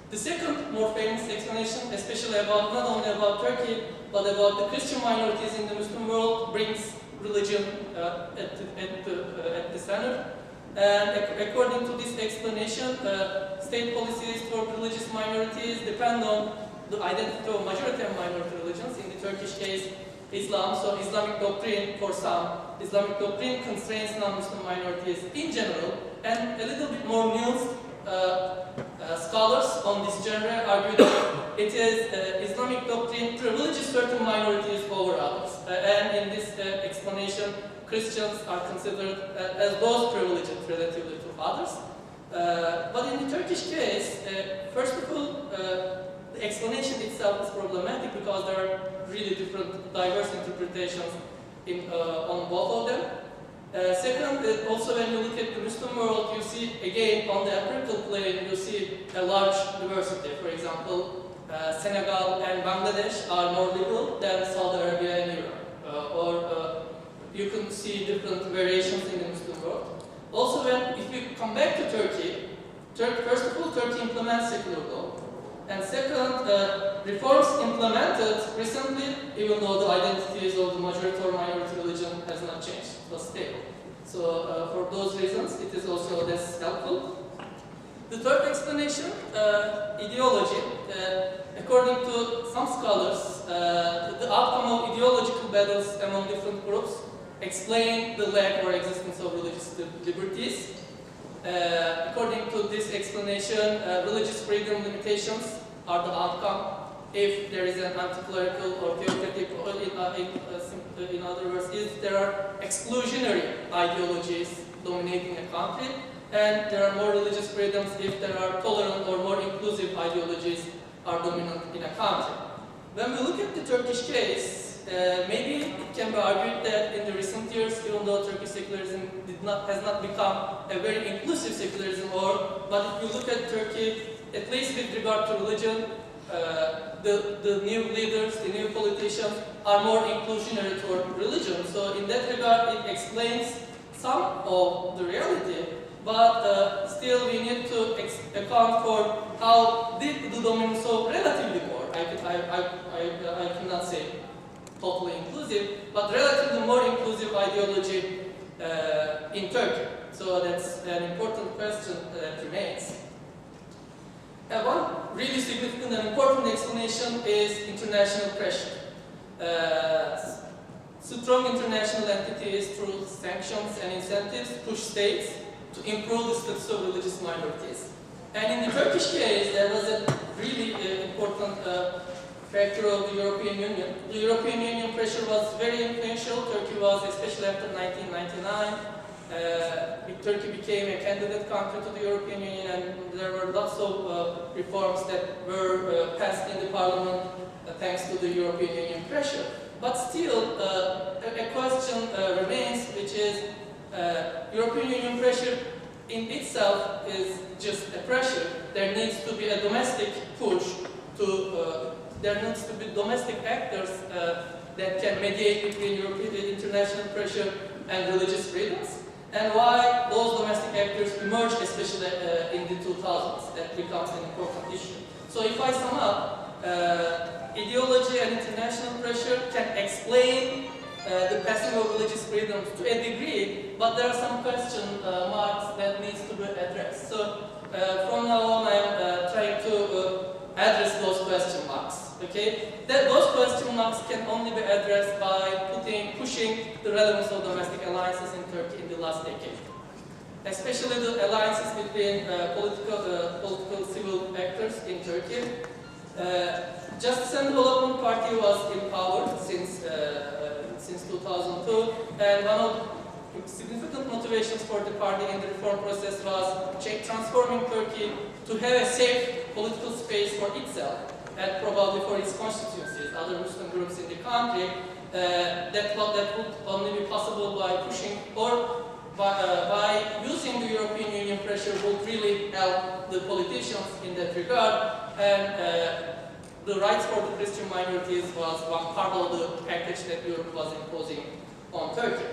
The second more famous explanation, especially about not only about Turkey but about the Christian minorities in the Muslim world, brings religion at the center. And according to this explanation, state policies for religious minorities depend on the identity of majority and minority religions. In the Turkish case, Islam, so Islamic doctrine for some, Islamic doctrine constrains non-Muslim minorities in general, and a little bit more nuanced scholars on this genre argue that it is Islamic doctrine privileges certain minorities over others. And in this explanation, Christians are considered as those privileged relatively to others. But in the Turkish case, first of all, the explanation itself is problematic because there are really different, diverse interpretations on both of them. Second, also when you look at the Muslim world, you see, again, on the empirical plane, you see a large diversity. For example, Senegal and Bangladesh are more liberal than Saudi Arabia and Iran. You can see different variations in the Muslim world. Also, if you come back to Turkey, first of all, Turkey implements secular law. And second, reforms implemented recently, even though the identities of the majority or minority religion has not changed, it was stable. So for those reasons, it is also less helpful. The third explanation, ideology. According to some scholars, the outcome of ideological battles among different groups explain the lack or existence of religious liberties. According to this explanation, religious freedom limitations are the outcome if there is an anti-clerical or theocratic, or in other words, if there are exclusionary ideologies dominating a country, and there are more religious freedoms if there are tolerant or more inclusive ideologies are dominant in a country. When we look at the Turkish case, maybe it can be argued that in the recent years, even though Turkish secularism has not become a very inclusive secularism, but if you look at Turkey, at least with regard to religion, the new leaders, the new politicians are more inclusionary toward religion. So in that regard, it explains some of the reality, but still we need to account for how did the dominance of relatively more, I cannot say totally inclusive, but relatively more inclusive ideology in Turkey. So that's an important question that remains. One really significant and important explanation is international pressure. Strong international entities through sanctions and incentives push states to improve the status of religious minorities. And in the Turkish case, there was a really important factor of the European Union. The European Union pressure was very influential. Turkey was, especially after 1999, Turkey became a candidate country to the European Union, and there were lots of reforms that were passed in the parliament thanks to the European Union pressure. But still, a question remains, which is European Union pressure in itself is just a pressure. There needs to be a domestic push there needs to be domestic actors that can mediate between European international pressure and religious freedoms. And why those domestic actors emerged, especially in the 2000s, that becomes an important issue. So if I sum up, ideology and international pressure can explain the passing of religious freedoms to a degree, but there are some question marks that needs to be addressed. So from now on, I am trying to can only be addressed by pushing the relevance of domestic alliances in Turkey in the last decade. Especially the alliances between political civil actors in Turkey. Justice and Development Party was in power since 2002, and one of the significant motivations for the party in the reform process was transforming Turkey to have a safe political space for itself and probably for its constituencies, other Muslim groups in the country. That would only be possible by pushing or by using the European Union pressure would really help the politicians in that regard, and the rights for the Christian minorities was one part of the package that Europe was imposing on Turkey.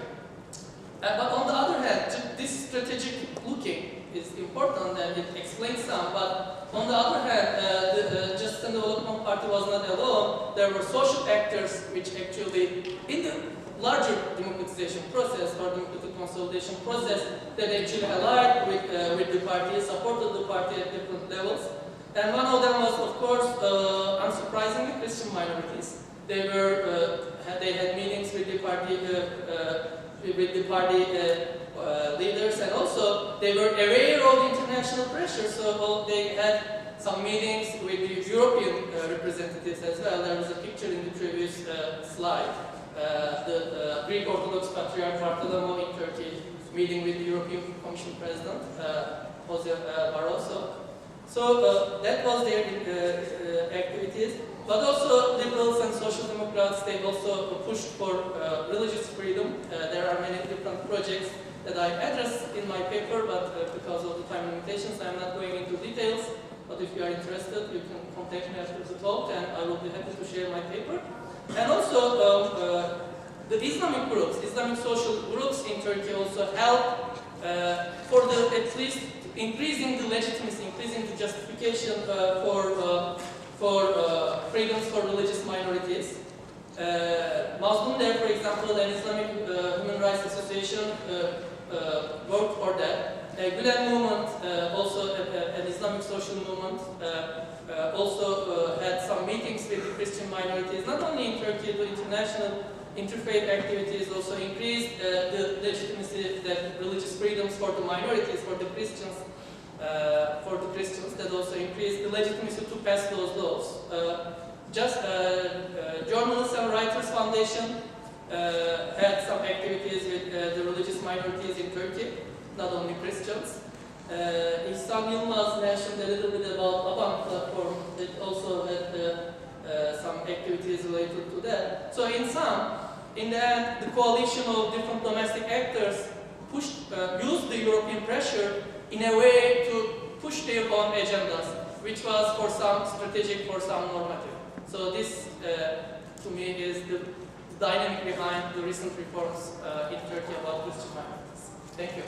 But on the other hand, this strategic looking is important and it explains some, but on the other hand, the Justice and Development Party was not alone. There were social actors which actually, in the larger democratization process or democratic consolidation process, that actually allied with the party, supported the party at different levels. And one of them was, of course, unsurprisingly, Christian minorities. They had meetings with the party leaders, and also they were aware of international pressure. So they had some meetings with the European representatives as well. There was a picture in the previous slide. The Greek Orthodox Patriarch Bartholomew in Turkey meeting with the European Commission President, Jose Barroso. So that was their activities. But also liberals and social democrats, they also pushed for religious freedom. There are many different projects that I address in my paper, but because of the time limitations, I'm not going into details. But if you are interested, you can contact me after the talk, and I will be happy to share my paper. And also, the Islamic groups, Islamic social groups in Turkey also help for at least increasing the legitimacy, increasing the justification for freedoms for religious minorities. Mazlum there, for example, an Islamic Human Rights Association worked for that. Gülen movement, also an Islamic social movement, also had some meetings with the Christian minorities. Not only in Turkey, the international interfaith activities also increased the legitimacy that religious freedoms for the minorities, for the Christians, that also increased the legitimacy to pass those laws. Journalists and Writers Foundation had some activities with the religious minorities in Turkey, not only Christians. Ihsan Yilmaz mentioned a little bit about Aban platform that also had some activities related to that. So in the end, the coalition of different domestic actors used the European pressure in a way to push their own agendas, which was for some strategic, for some normative. So this, to me, is the dynamic behind the recent reforms in Turkey about Christian minorities. Thank you.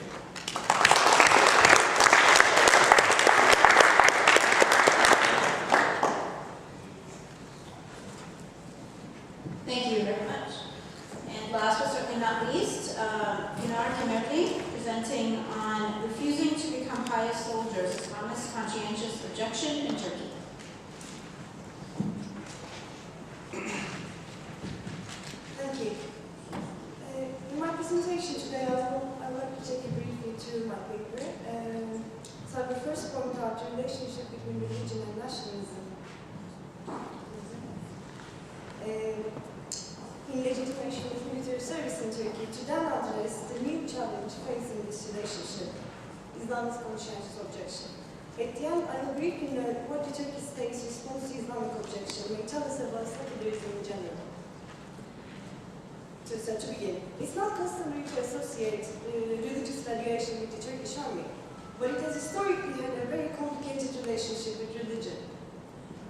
Thank you very much. And last but certainly not least, Pinar Kemerli, presenting on refusing to become pious soldiers, Islamist conscientious objection in Turkey. Thank you. In my presentation today, I would like to take you briefly through my paper. So I will first point out the relationship between religion and nationalism. In legitimation of military service in Turkey, to then address the new challenge facing this relationship, Islamist conscientious objection. At the end, I will briefly note what the Turkish state's response to Islamic objection may tell us about secularism in general. So to begin, it's not customary to associate religious valuation with the Turkish army, but it has historically had a very complicated relationship with religion.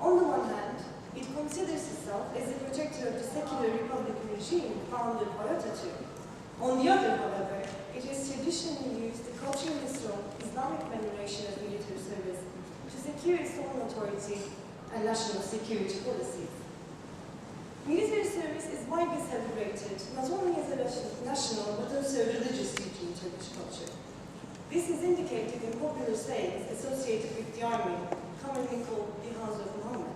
On the one hand, it considers itself as the protector of the secular republican regime founded by Atatürk. On the other, however, it has traditionally used the culturally strong Islamic veneration of military service to secure its own authority and national security policies. Military service is widely celebrated not only as a national but also a religious duty in Turkish culture. This is indicated in popular sayings associated with the army, commonly called the House of Muhammad.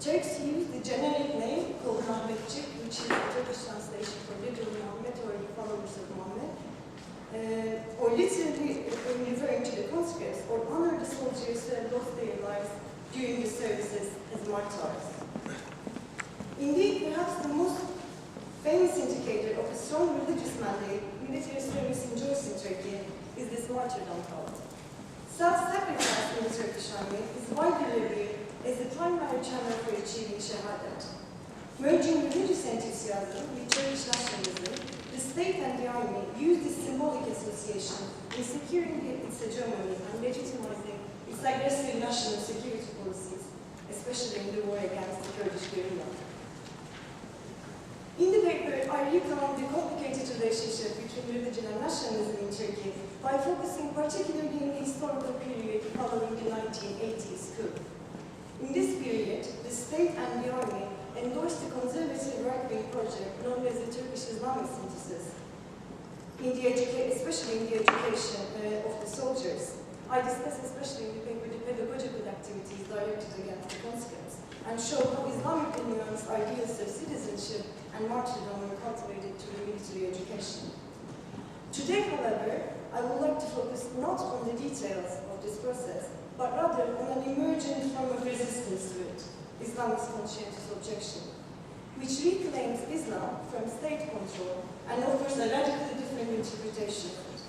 Turks use the generic name called Mehmetçik, which is the Turkish translation for Little Muhammad or the followers of Muhammad, or literally referring to the conscripts or honor the soldiers who have lost their lives during the services as martyrs. Indeed, perhaps the most famous indicator of a strong religious mandate military service enjoys in Turkey is this martyrdom cult. Self-sacrifice in the Turkish army is widely revered as the primary channel for achieving shahadat. Merging religious enthusiasm with Turkish nationalism, the state and the army use this symbolic association in securing its hegemony and legitimizing its aggressive national security policies, especially in the war against the Kurdish guerrilla. In the paper, I recount the complicated relationship between religion and nationalism in Turkey by focusing particularly in the historical period following the 1980s coup. In this period, the state and the army endorsed the conservative right-wing project known as the Turkish Islamic synthesis, especially in the education of the soldiers. I discuss especially in the paper the pedagogical activities directed against the conscripts and show how Islamic nuanced ideals of citizenship and martyrdom were cultivated through military education. Today, however, I would like to focus not on the details of this process, but rather on an emergent form of resistance to it, Islam's conscientious objection, which reclaims Islam from state control and offers a radically different interpretation of it.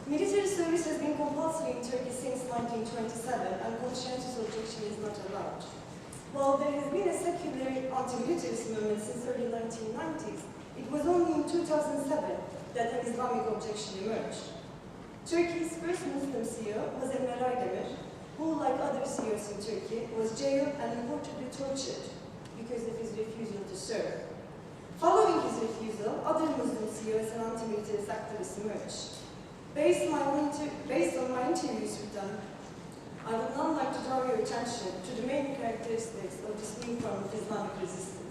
Military service has been compulsory in Turkey since 1927, and conscientious objection is not allowed. While there has been a secular anti-militarist movement since the early 1990s, it was only in 2007 that an Islamic objection emerged. Turkey's first Muslim CEO was Emre Aydemir, who, like other CEOs in Turkey, was jailed and reportedly tortured because of his refusal to serve. Following his refusal, other Muslim CEOs and anti-militarist activists emerged. Based on my interviews with them, I would now like to draw your attention to the main characteristics of this new form of Islamic resistance.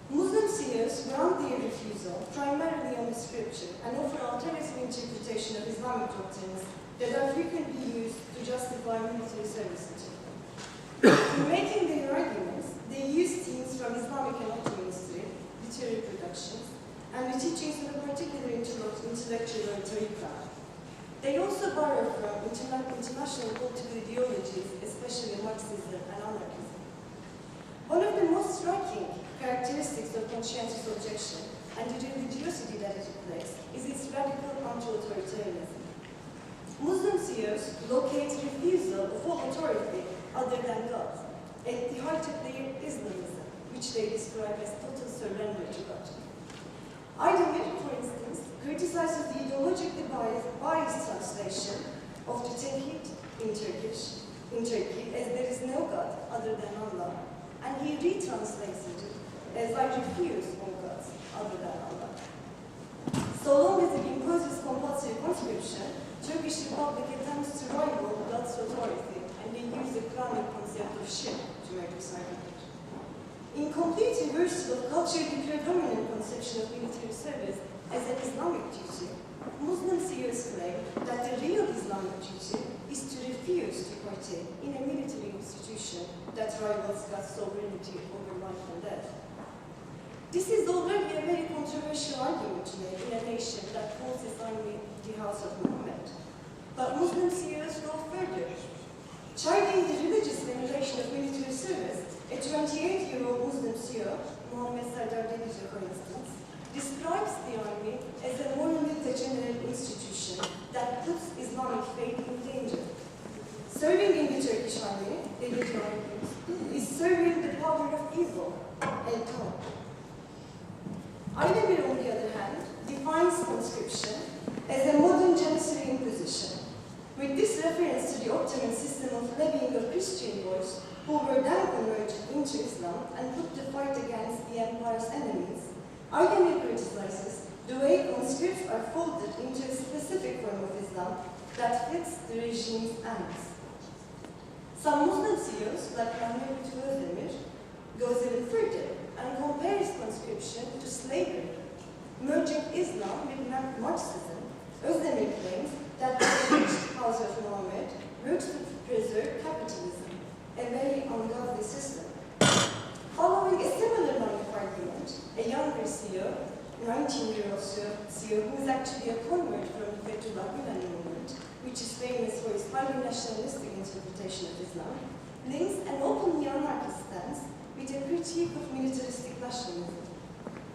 Muslim CEOs ground their refusal primarily on the scripture and offer alternative interpretation of Islamic doctrines that are frequently used to justify military service in Turkey. In making their arguments, they use themes from Islamic and Ottoman history, literary productions, and the teachings of a particular intellectual or tariqa. They also borrow from international political ideologies, especially Marxism and anarchism. One of the most striking characteristics of conscientious objection and the religiosity that it reflects is its radical anti-authoritarianism. Muslim CEOs locate refusal of all authority other than God at the heart of their Islamism, which they describe as total surrender to God. Aydemir, for instance, criticizes the ideologically biased translation of the Tawhid in Turkey as there is no God other than Allah, and he retranslates it as I refuse all gods other than Allah. So long as it imposes compulsory conscription, Turkish Republic attempts to rival God's authority, and they use the Quranic concept of shirk to make this argument. In complete reversal of culturally predominant conception of military service as an Islamic duty, Muslim CEOs claim that the real Islamic duty is to refuse to partake in a military institution that rivals God's sovereignty over life and death. This is already a very controversial argument to make in a nation that calls its army the House of Muhammad. But Muslim CEOs go further. Chiding the religious veneration of military service, a 28-year-old Muslim CEO, Muhammad Sardar Denici, for instance, describes the army as a morally degenerate institution that puts Islamic faith in danger. Serving in the Turkish army, Denici argues, is serving the power of evil and God. Aydemir, on the other hand, defines conscription as a modern Janissary inquisition. With this reference to the Ottoman system of levying of Christian boys who were then converted into Islam and put to fight against the empire's enemies, Aydemir criticizes the way conscripts are folded into a specific form of Islam that fits the regime's ends. Some Muslim CEOs, like Mehmet Özdemir, goes even further and compares conscription to slavery. Merging Islam with Marxism, Özdemir claims that the rich House of Muhammad works to preserve capitalism, a very ungodly highly nationalistic interpretation of Islam links an openly anarchist stance with a critique of militaristic nationalism.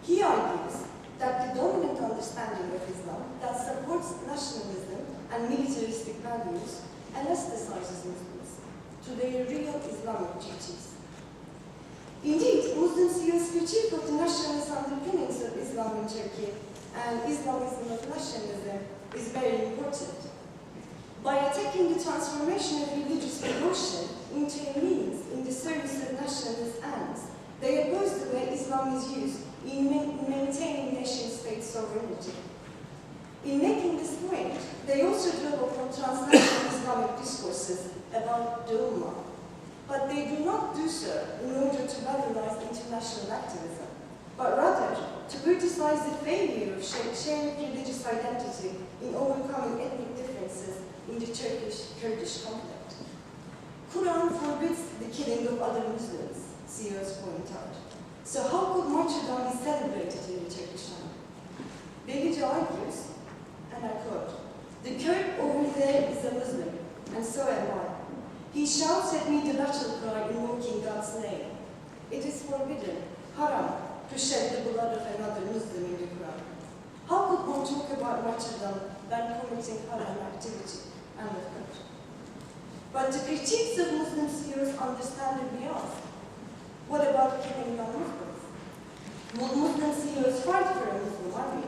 He argues that the dominant understanding of Islam that supports nationalism and militaristic values anesthetizes Muslims to their real Islamic duties. Indeed, Muslims use critique of the nationalist underpinnings of Islam in Turkey and Islamism of nationalism is very important. By attacking the transformation of religious devotion into a means in the service of nationalist ends, they oppose the way Islam is used in maintaining nation-state sovereignty. In making this point, they also draw upon transnational Islamic discourses about the Ummah, but they do not do so in order to valorize international activism, but rather to criticize the failure of shared religious identity in overcoming ethnic differences in the Turkish-Kurdish conflict. Quran forbids the killing of other Muslims, CEOs point out. So how could martyrdom be celebrated in the Turkish army? Belici argues, and I quote, "The Kurd over there is a Muslim, and so am I. He shouts at me the battle cry invoking God's name. It is forbidden, haram, to shed the blood of another Muslim in the Quran. How could one talk about martyrdom than committing haram activity?" End of quote. But the critiques of Muslim seers understandably ask, what about killing non-Muslims? Will Muslim seers fight for a Muslim army?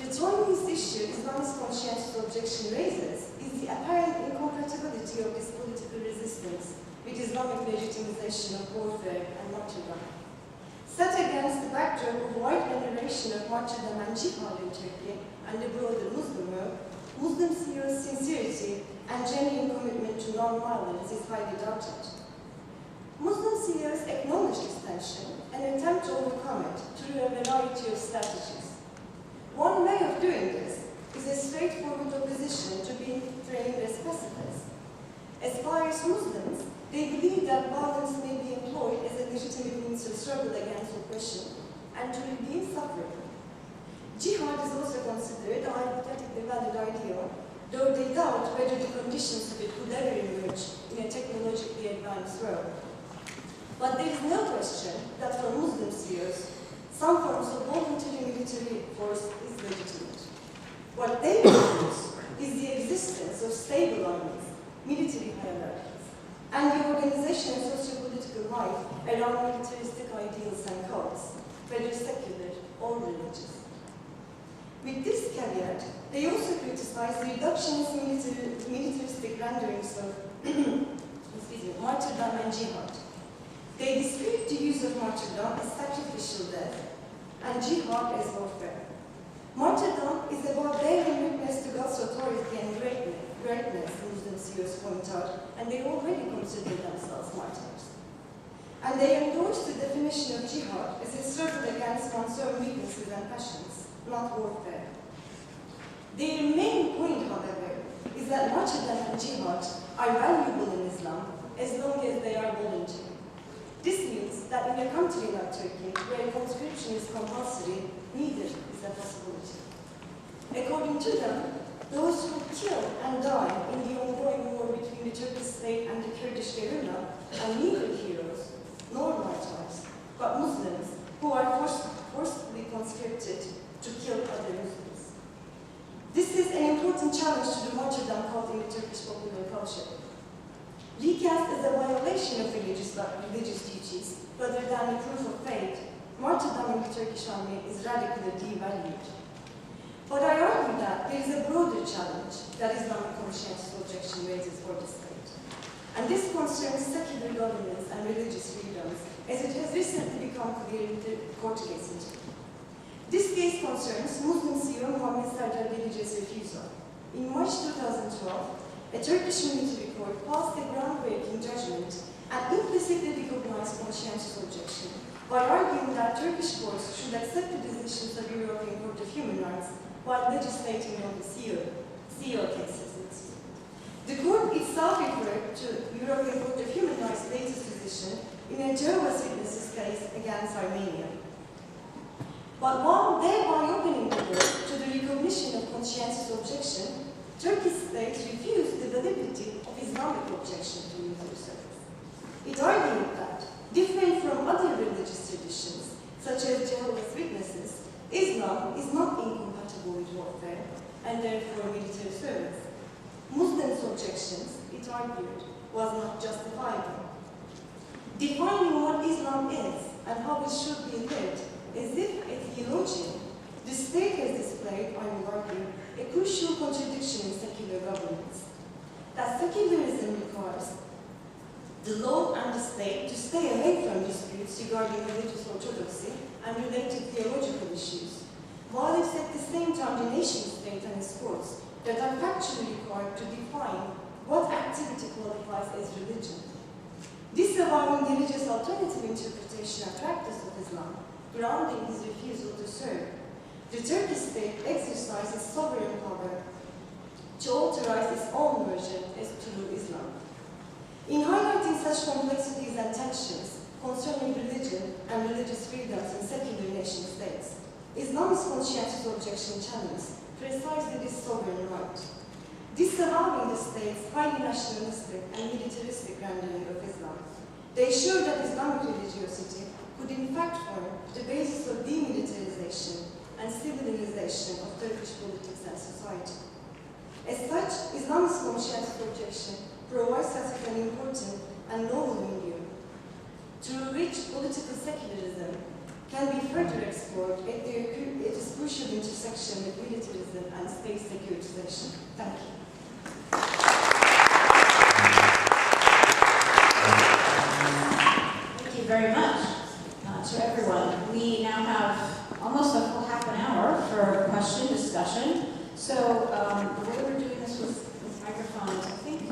The thorniest issue Islamist conscientious objection raises is the apparent incompatibility of this political resistance with Islamic legitimization of warfare and martyrdom. Set against the backdrop of wide veneration of martyrdom and jihad in Turkey and the broader Muslim world, Muslim seers' sincerity and genuine commitment to non-violence is highly doubted. Muslim seers acknowledge this tension and attempt to overcome it through a variety of strategies. One way of doing this is a straightforward opposition to being framed as pacifists. As pious Muslims, they believe that violence may be employed as a legitimate means of struggle against oppression and to relieve suffering. Jihad is also considered a hypothetically valid idea, though they doubt whether the conditions of it could ever emerge in a technologically advanced world. But there is no question that for Muslim seers, some forms of voluntary military force is legitimate. What they refuse is the existence of stable armies, military hierarchies, and the organization of socio-political life around militaristic ideals and cults, whether secular or religious. With this caveat, they also criticize the reductionist militaristic renderings of martyrdom and jihad. They dispute the use of martyrdom as sacrificial death and jihad as warfare. Martyrdom is about bearing witness to God's authority and greatness, Muslim seers point out, and they already consider themselves martyrs. And they endorse the definition of jihad as a struggle against one's own weaknesses and passions, not warfare. Their main point, however, is that martyrdom and jihad are valuable in Islam as long as they are voluntary. This means that in a country like Turkey, where conscription is compulsory, neither is a possibility. According to them, those who kill and die in the ongoing war between the Turkish state and the Kurdish guerrilla are neither heroes nor martyrs, but Muslims who are forcibly conscripted to kill other Muslims. This is an important challenge to the martyrdom cult in the Turkish popular culture. Recast as a violation of religious duties rather than a proof of faith, martyrdom in the Turkish army is radically devalued. But I argue that there is a broader challenge that Islamic conscientious objection raises for the state. And this concerns secular governance and religious freedoms, as it has recently become clear in the court case in Turkey. This case concerns Muslim CEO Muhammed Serdar's religious refusal. In March 2012, a Turkish military court passed a groundbreaking judgment and implicitly recognized conscientious objection by arguing that Turkish courts should accept the decisions of the European Court of Human Rights while legislating on the CEO cases. The court itself referred to the European Court of Human Rights' latest decision in a Jehovah's Witnesses case against Armenia. But while thereby opening the door to the recognition of conscientious objection, Turkish state refused the validity of Islamic objection to military service. It argued that, different from other religious traditions, such as Jehovah's Witnesses, Islam is not incompatible with warfare and therefore military service. Muslims' objections, it argued, was not justifiable. Defining what Islam is and how it should be lived as if a theologian, the state has displayed, I will argue, a crucial contradiction in secular governance. That secularism requires the law and the state to stay away from disputes regarding religious orthodoxy and related theological issues, while it's at the same time the nation-state and its courts that are factually required to define what activity qualifies as religion. Disavowing the religious alternative interpretation and practice of Islam, grounding his refusal to serve, the Turkish state exercises sovereign power to authorize its own version as true Islam. In highlighting such complexities and tensions concerning religion and religious freedoms in secular nation-states, Islam's conscientious objection challenges precisely this sovereign right. Disavowing the state's highly nationalistic and militaristic rendering of Islam, they assured that Islamic religiosity could in fact form the basis of demilitarization and civilization of Turkish politics and society. As such, Islam's conscientious objection provides us with an important and novel medium through which political secularism can be further explored at its crucial intersection with militarism and state securitization. Thank you. Thank you very much to everyone. We now have almost a full half an hour for question discussion. So the way we're doing this with microphones, I think you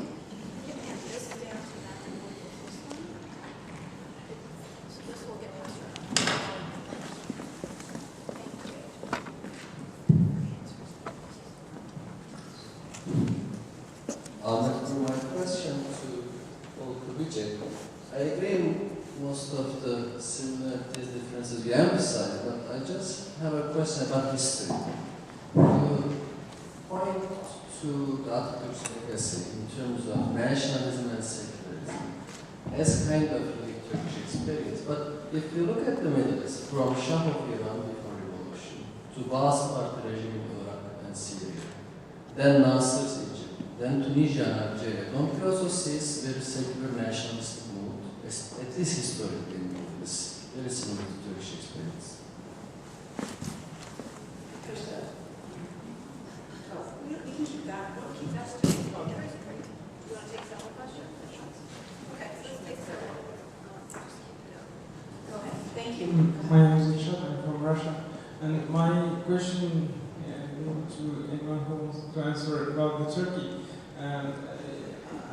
can hand this down to that one. So this will get us around. My question to Kubicek, I agree most of the similarities, differences you emphasize, but I just have a question about history. You point to the Atatürk's legacy in terms of nationalism and secularism as kind of unique Turkish experience. But if you look at the Middle East, from Shah of Iran before revolution to Ba'ath Party regime in Iraq and Syria, then Nasser's Egypt, then Tunisia and Algeria, don't you also see very secular nationalistic mood, at least historically in the Middle East, very similar to Turkish experience? You can keep that. We'll keep that still. You want to take that one question? Okay, let's take that one. Go ahead. Thank you. My name is Ihsan. I'm from Russia. And my question to anyone who wants to answer about the Turkey.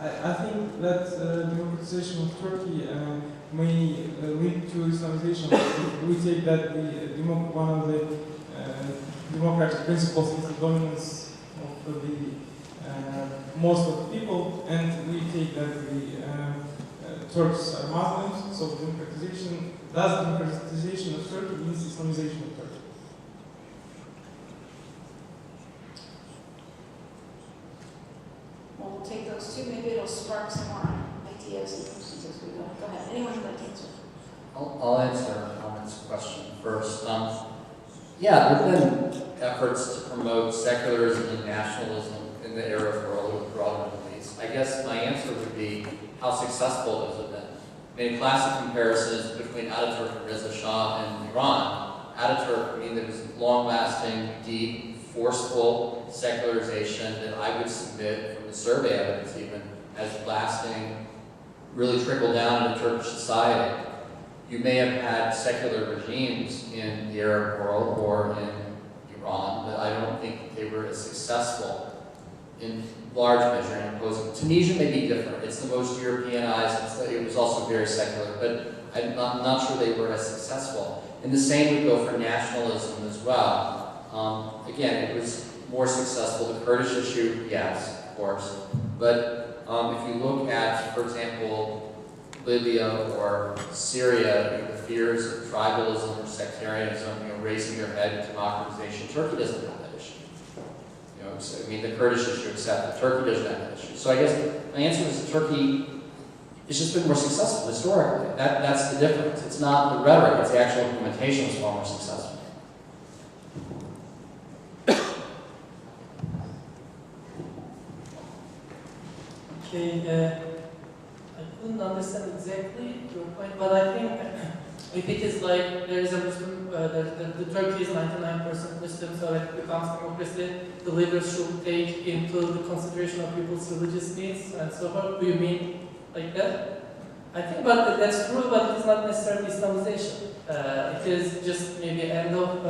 I think that democratization of Turkey may lead to Islamization. We take that one of the democratic principles is the dominance of the most of the people, and we take that the Turks are Muslims, so democratization of Turkey means Islamization of Turkey. We'll take those two. Maybe it'll spark some more ideas and questions as we go. Go ahead. Anyone would like to answer? I'll answer Ahmed's question first. Yeah, there have been efforts to promote secularism and nationalism in the Arab world or the broader Middle East. I guess my answer would be, how successful has it been? I mean, classic comparisons between Ataturk and Reza Shah in Iran. Ataturk, I mean, there was long-lasting, deep, forceful secularization that I would submit from the survey evidence even as lasting, really trickled down into Turkish society. You may have had secular regimes in the Arab world or in Iran, but I don't think they were as successful in large measure in imposing. Tunisia may be different. It's the most Europeanized. It was also very secular, but I'm not sure they were as successful. And the same would go for nationalism as well. Again, it was more successful. The Kurdish issue, yes, of course. But if you look at, for example, Libya or Syria, the fears of tribalism or sectarianism, raising their head in democratization, Turkey doesn't have that issue. accept. I mean, the Kurdish issue accepted. Turkey doesn't have that issue. So I guess my answer is that Turkey has just been more successful historically. That's the difference. It's not the rhetoric, it's the actual implementation was far more successful. Okay, I couldn't understand exactly your point, but I think if it is like there is a Muslim, the Turkey is 99% Muslim, so when it becomes democracy, the leaders should take into the consideration of people's religious needs and so forth. Do you mean like that? I think, but that's true, but it is not necessarily Islamization. It is just maybe end of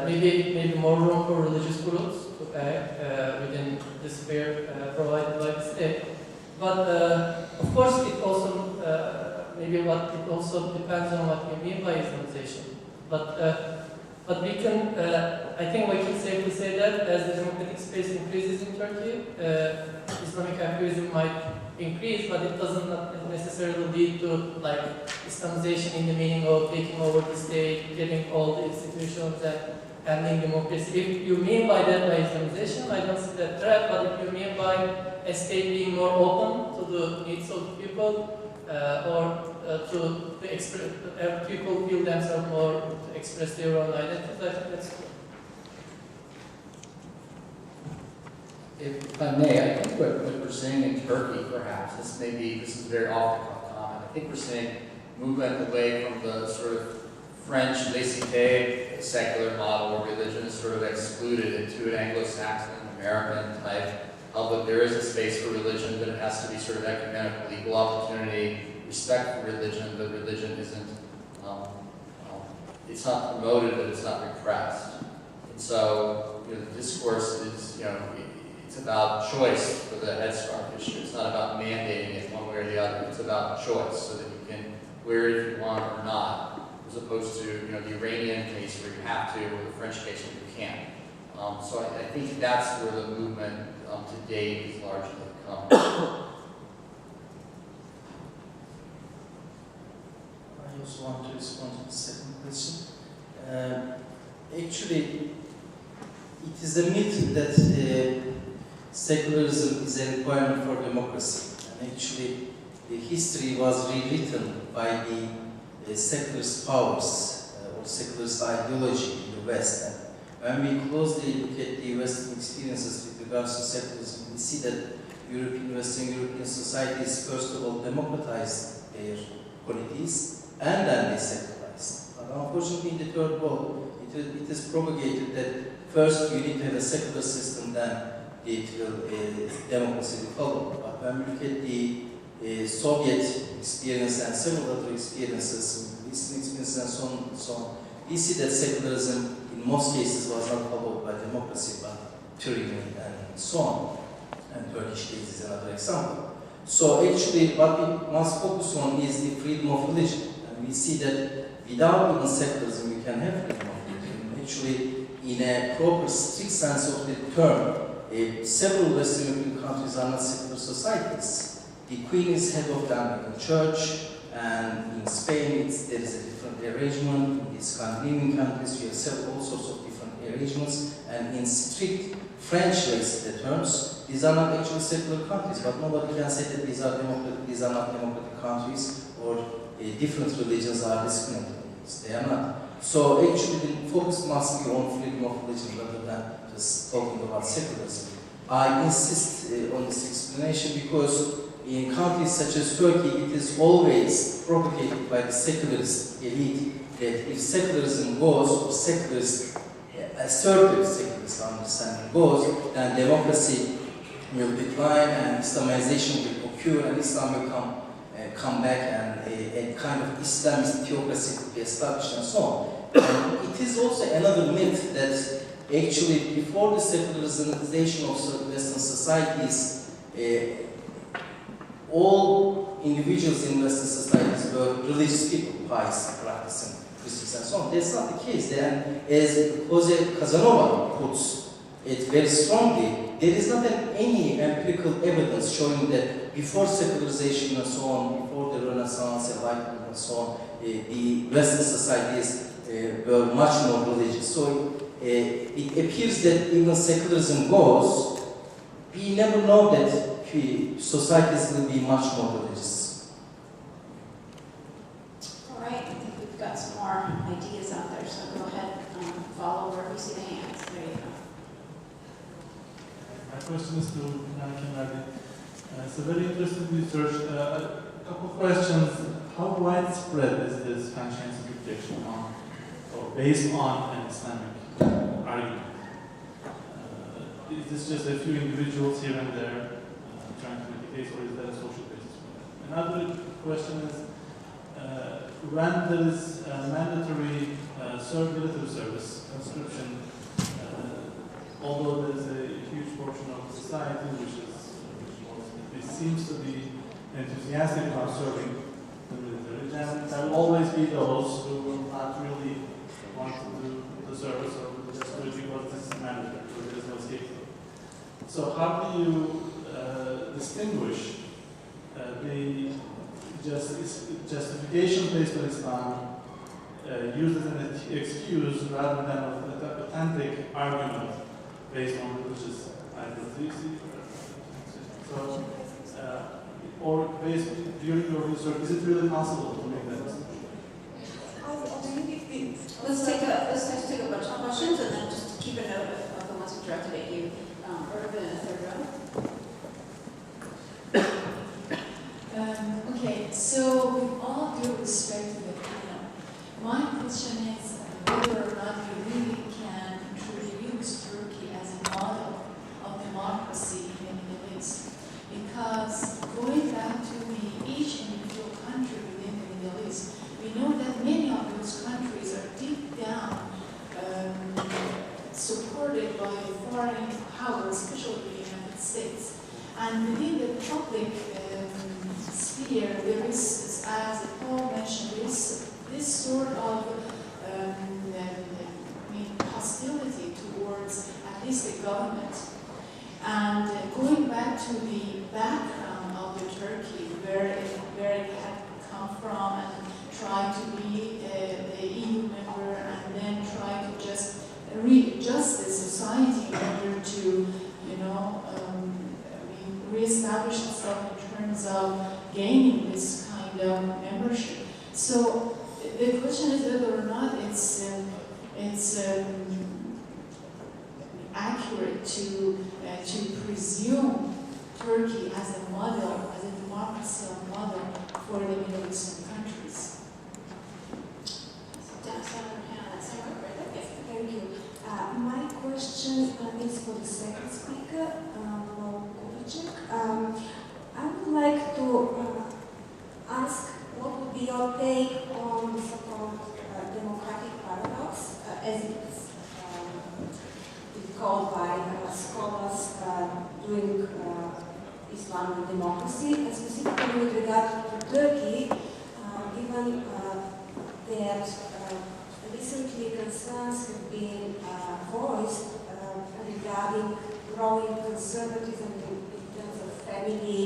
maybe more room for religious groups to act within the sphere provided by the state. But of course, it also maybe what it also depends on what you mean by Islamization. But we can, I think we can safely say that as the democratic space increases in Turkey, Islamic activism might increase, but it doesn't necessarily lead to like Islamization in the meaning of taking over the state, getting all the institutions and ending democracy. If you mean by that by Islamization, I don't see that threat, but if you mean by a state being more open to the needs of the people, or to express, people feel themselves more to express their own identities, I think that's cool. If I may, I think what we're seeing in Turkey, perhaps, this is very often common. I think we're seeing movement away from the sort of French laissez-faire secular model where religion is sort of excluded into an Anglo-Saxon, American type public. There is a space for religion, but it has to be sort of ecumenical, equal opportunity, respect for religion, but religion isn't, it's not promoted, but it's not repressed. And so, the discourse is, it's about choice for the headscarf issue. It's not about mandating it one way or the other. It's about choice, so that you can wear it if you want or not, as opposed to the Iranian case where you have to, or the French case where you can't. So I think that's where the movement to date has largely come. I also want to respond to the second question. Actually, it is a myth that secularism is a requirement for democracy. And actually, the history was rewritten by the secularist powers or secularist ideology in the West. And when we closely look at the Western experiences with regards to secularism, we see that Western European societies first of all democratized their polities and then they secularized. But unfortunately, in the third world, it is propagated that first you need to have a secular system, then democracy will follow. But when we look at the Soviet experience and several other experiences, Eastern experiences and so on, we see that secularism in most cases was not followed by democracy, but tyranny and so on. And Turkish case is another example. So actually what we must focus on is the freedom of religion. And we see that without even secularism you can have freedom of religion. Actually, in a proper, strict sense of the term, several Western European countries are not secular societies. The Queen is head of the Anglican Church, and in Spain there is a different arrangement. In the Scandinavian countries we have all sorts of different arrangements, and in strict French laissez terms, these are not actually secular countries, but nobody can say that these are not democratic countries, or different religions are discriminated against. They are not. So actually the focus must be on freedom of religion rather than just talking about secularism. I insist on this explanation because in countries such as Turkey, it is always propagated by the secularist elite that if secularism goes, or secularist, assertive secularist understanding goes, then democracy will decline and Islamization will occur and Islam will come back and a kind of Islamist theocracy will be established and so on. And it is also another myth that actually before the secularization of Western societies, all individuals in Western societies were religious people, pious, practicing Christians and so on. That's not the case. Then, as Jose Casanova puts it very strongly, there is not any empirical evidence showing that before secularization and so on, before the Renaissance, Enlightenment and so on, the Western societies were much more religious. So it appears that even secularism goes, we never know that societies will be much more religious. All right, I think we've got some more ideas out there, so go ahead, follow where we see the hands. There you go. My question is to Kemerli. It's a very interesting research. A couple of questions. How widespread is this conscience rejection based on an Islamic argument? Is this just a few individuals here and there trying to make a case, or is there a social basis for that? Another question is, when there is a mandatory military service, conscription, although there is a huge portion of society which seems to be enthusiastic about serving the military, then there will always be those who will not really want to do the service or just do it because this is mandatory, or there is no safety. So how do you distinguish the justification based on Islam used as an excuse rather than an authentic argument based on religious ideas? So, or based during your research, is it really possible to make that distinction? Let's take a bunch of questions and then just keep a note of the ones directed at you. Irvin in the third row. Okay, so with all due respect to the panel, my question is whether or not we really can introduce Turkey as a model of democracy in the Middle East. Because going back to each individual country within the Middle East, we know that many of those countries are deep down supported by foreign powers, especially the United States. And within the public sphere, there is, as Paul mentioned, this sort of hostility towards at least the government. And going back to the background of the Turkey, where it had come from, and try to be the EU member, and then try to just readjust the society in order to, reestablish itself in terms of gaining this kind of membership. So the question is whether or not it's accurate to presume Turkey as a model, as a democracy model for the Middle Eastern countries. Thank you. My question is for the second speaker, Kubicek. I would like to ask what would be your take on the so-called democratic paradox, as it's called by scholars doing Islamic democracy, and specifically with regard to Turkey, given that recently concerns have been voiced regarding growing conservatism in terms of family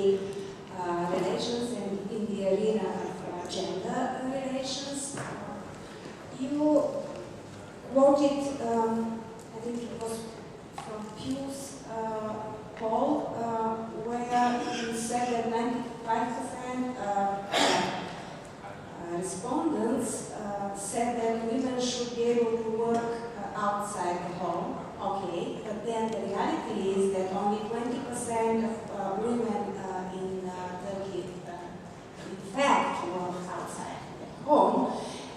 relations and in the arena of gender relations. You quoted, I think it was from Pew's poll, where you said that 95% respondents said that women should be able to work outside the home. Okay, but then the reality is that only 20% of women in Turkey, in fact, work outside the home,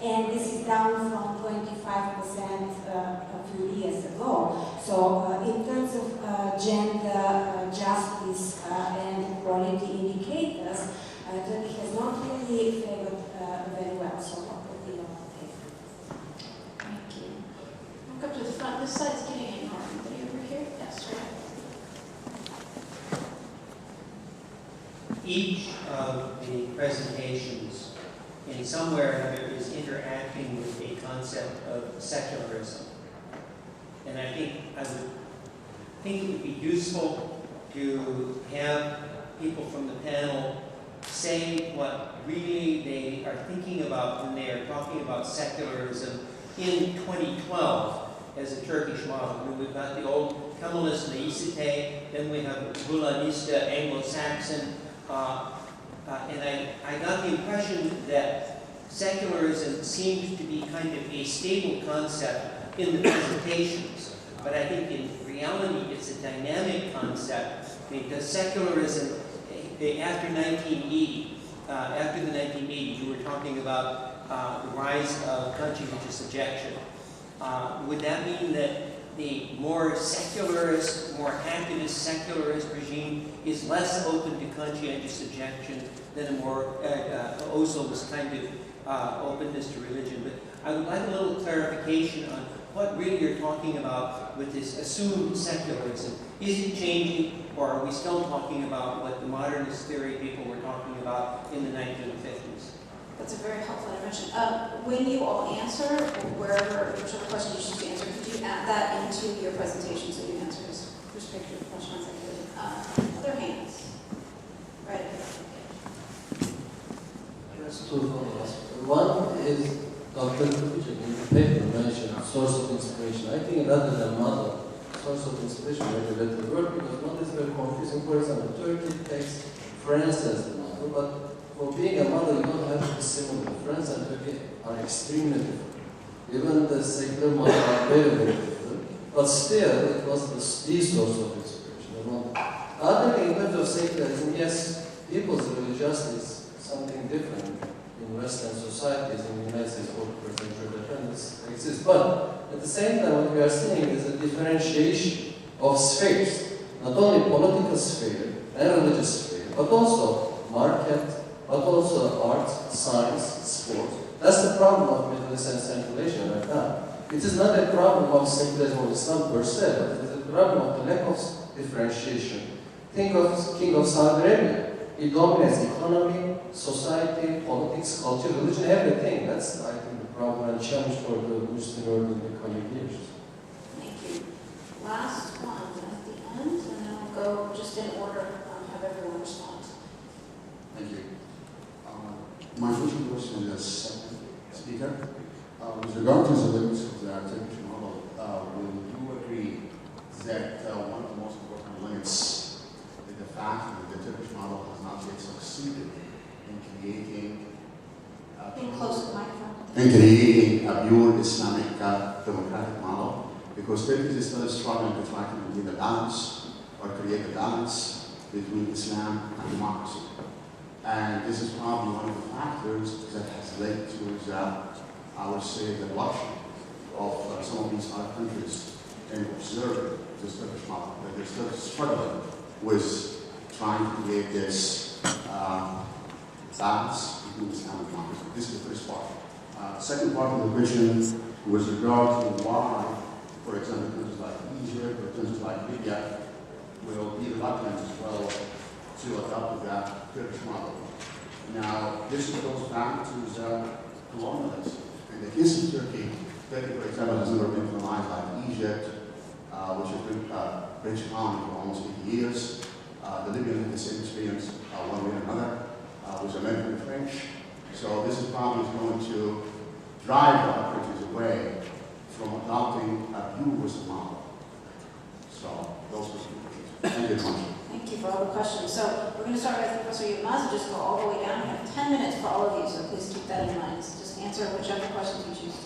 and this is down from 25% a few years ago. So in terms of gender justice and equality indicators, Turkey has not really favored very well. So what would be your take? Thank you. I'll go to the front. This side's getting in. Anybody over here? Yes, right. Each of the presentations in somewhere is interacting with a concept of secularism. And I think it would be useful to have people from the panel say what really they are thinking about when they are talking about secularism in 2012 as a Turkish model. I mean, we've got the old Kemalist and the ICI, then we have Hulanista, Anglo-Saxon, and I got the impression that secularism seems to be kind of a stable concept in the presentations, but I think in reality it's a dynamic concept, because secularism, after 1980, after the 1980s, you were talking about the rise of conscientious objection. Would that mean that the more secularist, more activist secularist regime is less open to conscientious objection than a more Oslo's kind of openness to religion? But I would like a little clarification on what really you're talking about with this assumed secularism. Is it changing, or are we still talking about what the modernist theory people were talking about in the 1950s? That's a very helpful intervention. When you all answer, whichever question you choose to answer, could you add that into your presentation so you answer this perspective question on secularism? Other hands? Right. Just two follow-ups. One is Dr. Kubicek in the paper mentioned source of inspiration. I think rather than model, source of inspiration may be a better word, because model is very confusing. For example, Turkey takes France as the model, but for being a model, you don't have to be similar. France and Turkey are extremely different. Even the secular model are very, very different. But still, it was the source of inspiration. The other thing in terms of secularism, yes, people's religiosity is something different in Western societies. In the United States, 40% independence exists. But at the same time, what we are seeing is a differentiation of spheres. Not only political sphere and religious sphere, but also market, but also art, science, sport. That's the problem of Middle East and Central Asia right now. It is not a problem of secularism or Islam per se, but it is a problem of the lack of differentiation. Think of King of Saudi Arabia. He dominates economy, society, politics, culture, religion, everything. That's, I think, the problem and challenge for the Muslim world in the coming years. Thank you. Last one at the end, and then we'll go just in order, have everyone respond. Thank you. My first question is, Speaker, with regard to the limits of the Turkish model, will you agree that one of the most important limits is the fact that the Turkish model has not yet succeeded in creating a pure Islamic democratic model, because Turkey is still struggling to try to maintain the balance or create a balance between Islam and democracy. And this is probably one of the factors that has led to the, I would say, the reluctance of some of these other countries in observing this Turkish model, that they're still struggling with trying to create this balance between Islam and democracy. This is the first part. Second part of the question was regard to why, for example, countries like Egypt or countries like Libya will be reluctant as well to adopt that Turkish model. Now, this goes back to the colonialism. In the case of Turkey, Turkey, for example, has never been colonized like Egypt, which has been British colony for almost 80 years. The Libyan had the same experience one way or another, with American and French. So this is probably going to drive other countries away from adopting a pure Western model. So those were the questions. Thank you very much. Thank you for all the questions. So we're going to start with Professor Yilmaz and just go all the way down. We have 10 minutes for all of you, so please keep that in mind. Just answer whichever questions you choose.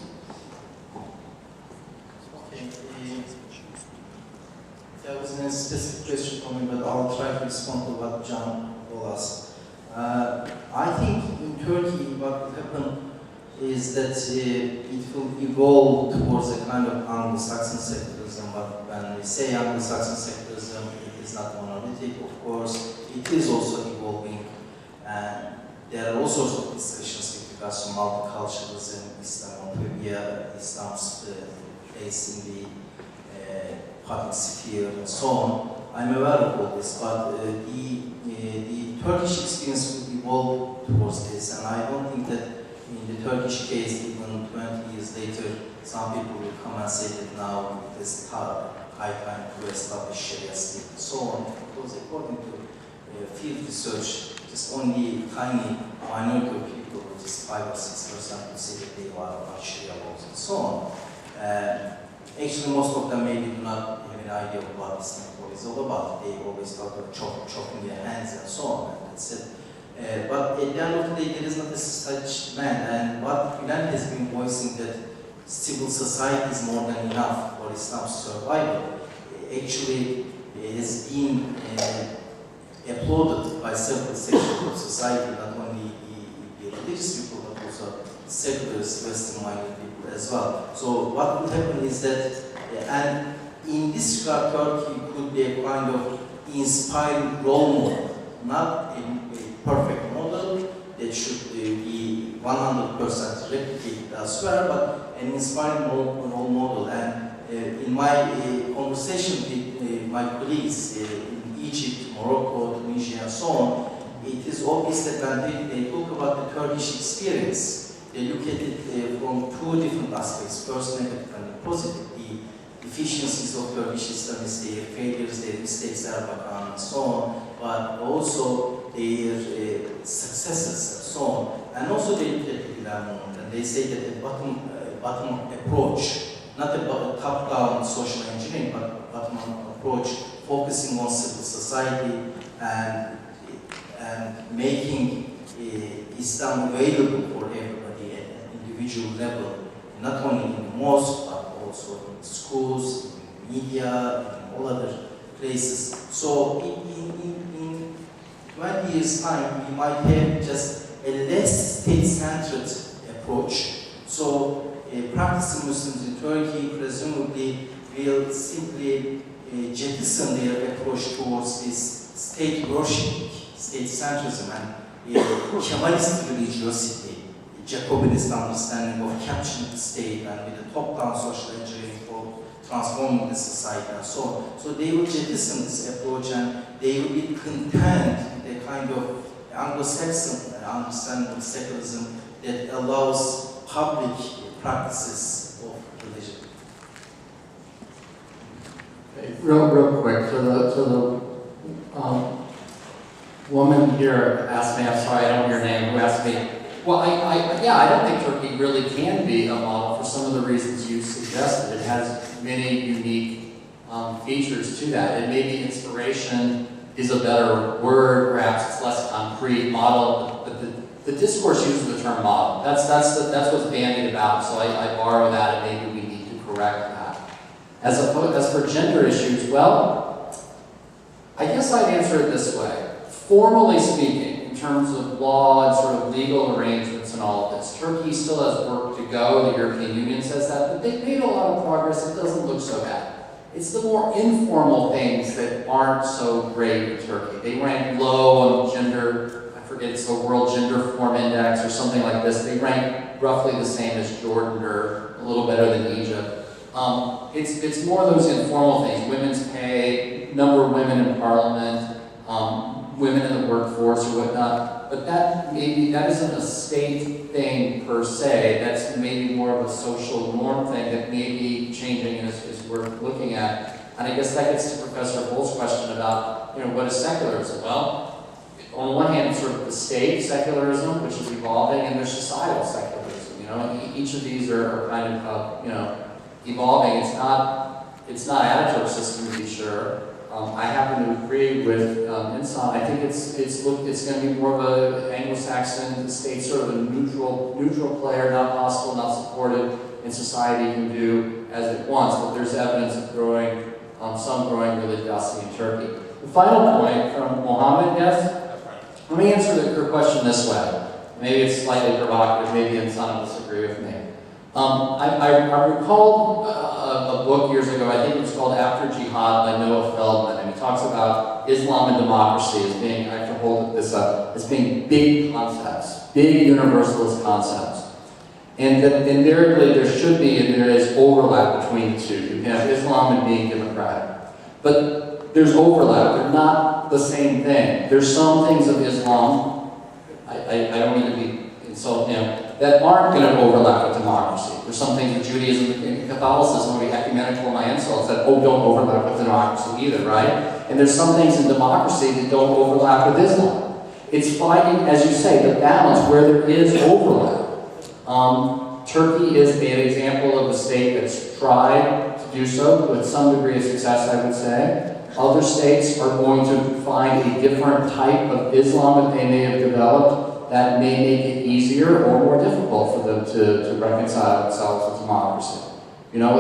Okay. There was a specific question for me, but I'll try to respond to what John will ask. I think in Turkey what will happen is that it will evolve towards a kind of Anglo-Saxon secularism, but when we say Anglo-Saxon secularism, it is not monolithic, of course. It is also evolving, and there are all sorts of discussions with regards to multiculturalism, Islamophobia, Islam's place in the public sphere, and so on. I'm aware of all this, but the Turkish experience will evolve towards this, and I don't think that in the Turkish case, even 20 years later, some people will come and say that now it is high time to establish Sharia state and so on. Because according to field research, just only a tiny minority of people, which is 5 or 6%, will say that they are Sharia laws and so on. Actually, most of them maybe do not have an idea of what Istanbul is all about. They always talk about chopping their hands and so on, and that's it. But at the end of the day, there is not a such demand, and what Kilinc has been voicing that civil society is more than enough for Islam's survival, actually has been applauded by several sections of society, not only the religious people, but also seculars, Western-minded people as well. So what would happen is that, and in this regard, Turkey could be a kind of inspiring role model, not a perfect model that should be 100% replicated elsewhere, but an inspiring role model. And in my conversation with my colleagues in Egypt, Morocco, Tunisia, and so on, it is obvious that when they talk about the Turkish experience, they look at it from two different aspects: first, negative and positive. The deficiencies of Turkish Islamists, their failures, their mistakes, and so on, but also their successes and so on. And also they look at the dilemma, and they say that the bottom approach, not about a top-down social engineering, but bottom-up approach, focusing on civil society and making Islam available for everybody at an individual level, not only in the mosque, but also in schools, in media, in all other places. So in 20 years' time, we might have just a less state-centered approach. So practicing Muslims in Turkey presumably will simply jettison their approach towards this state worship, state centrism, and Kemalist religiosity, Jacobinist understanding of capturing the state and with a top-down social engineering for transforming the society and so on. So they will jettison this approach and they will be content with a kind of Anglo-Saxon understanding of secularism that allows public practices of religion. Okay, real quick, so the woman here asked me, I'm sorry, I don't know your name, who asked me, well, I don't think Turkey really can be a model for some of the reasons you suggested. It has many unique features to that, and maybe inspiration is a better word, perhaps it's less concrete. Model, but the discourse uses the term model. That's what's bandied about, so I borrow that, and maybe we need to correct that. As for gender issues, well, I guess I'd answer it this way. Formally speaking, in terms of law and sort of legal arrangements and all of this, Turkey still has work to go. The European Union says that, but they've made a lot of progress. It doesn't look so bad. It's the more informal things that aren't so great in Turkey. They rank low on gender, I forget, it's the World Gender Form Index or something like this. They rank roughly the same as Jordan or a little better than Egypt. It's more of those informal things, women's pay, number of women in parliament, women in the workforce or whatnot, but that isn't a state thing per se. That's maybe more of a social norm thing that may be changing and is worth looking at. And I guess that gets to Professor Bull's question about, what is secularism? Well, on one hand, sort of the state secularism, which is evolving, and there's societal secularism. And each of these are kind of evolving. It's not Ataturk's system, to be sure. I happen to agree with Ihsan. I think it's going to be more of an Anglo-Saxon, the state sort of a neutral player, not hostile, not supported, and society can do as it wants. But there's evidence of some growing religiosity in Turkey. The final point from Mohammed, yes? Let me answer your question this way. Maybe it's slightly provocative. Maybe Ihsan will disagree with me. I recalled a book years ago, I think it was called After Jihad by Noah Feldman, and he talks about Islam and democracy as being, I have to hold this up, as being big concepts, big universalist concepts. And that invariably there should be, and there is, overlap between the two. You can have Islam and being democratic. But there's overlap, they're not the same thing. There's some things of Islam, I don't mean to be insulting him, that aren't going to overlap with democracy. There's some things in Judaism and Catholicism will be ecumenical in my insults that, don't overlap with democracy either, right? And there's some things in democracy that don't overlap with Islam. It's finding, as you say, the balance where there is overlap. Turkey is an example of a state that's tried do so with some degree of success, I would say. Other states are going to find a different type of Islam that they may have developed that may make it easier or more difficult for them to reconcile themselves with democracy. You know,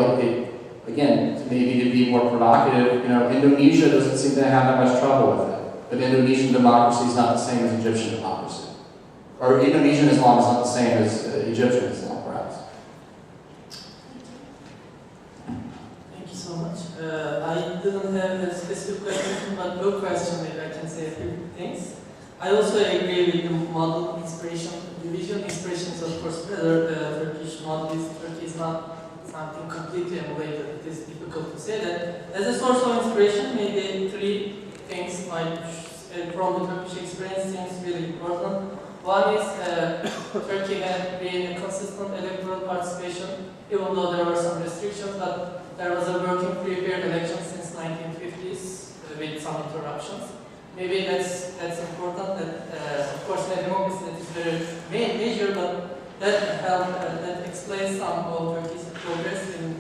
again, maybe to be more provocative, you know, Indonesia doesn't seem to have that much trouble with it. But Indonesian democracy is not the same as Egyptian democracy. Or Indonesian Islam is not the same as Egyptian Islam, perhaps. Thank you so much. I didn't have a specific question, but no question, maybe I can say a few things. I also agree with the model inspiration. The visual inspiration is of course better. Turkish model is, Turkey is not something completely emulated. It is difficult to say that. As a source of inspiration, maybe three things from the Turkish experience seems really important. One is Turkey had been a consistent electoral participation, even though there were some restrictions, but there was a working free-fair election since 1950s with some interruptions. Maybe that's important. That of course, the democracy that is very major, but that helped that explains some of Turkey's progress in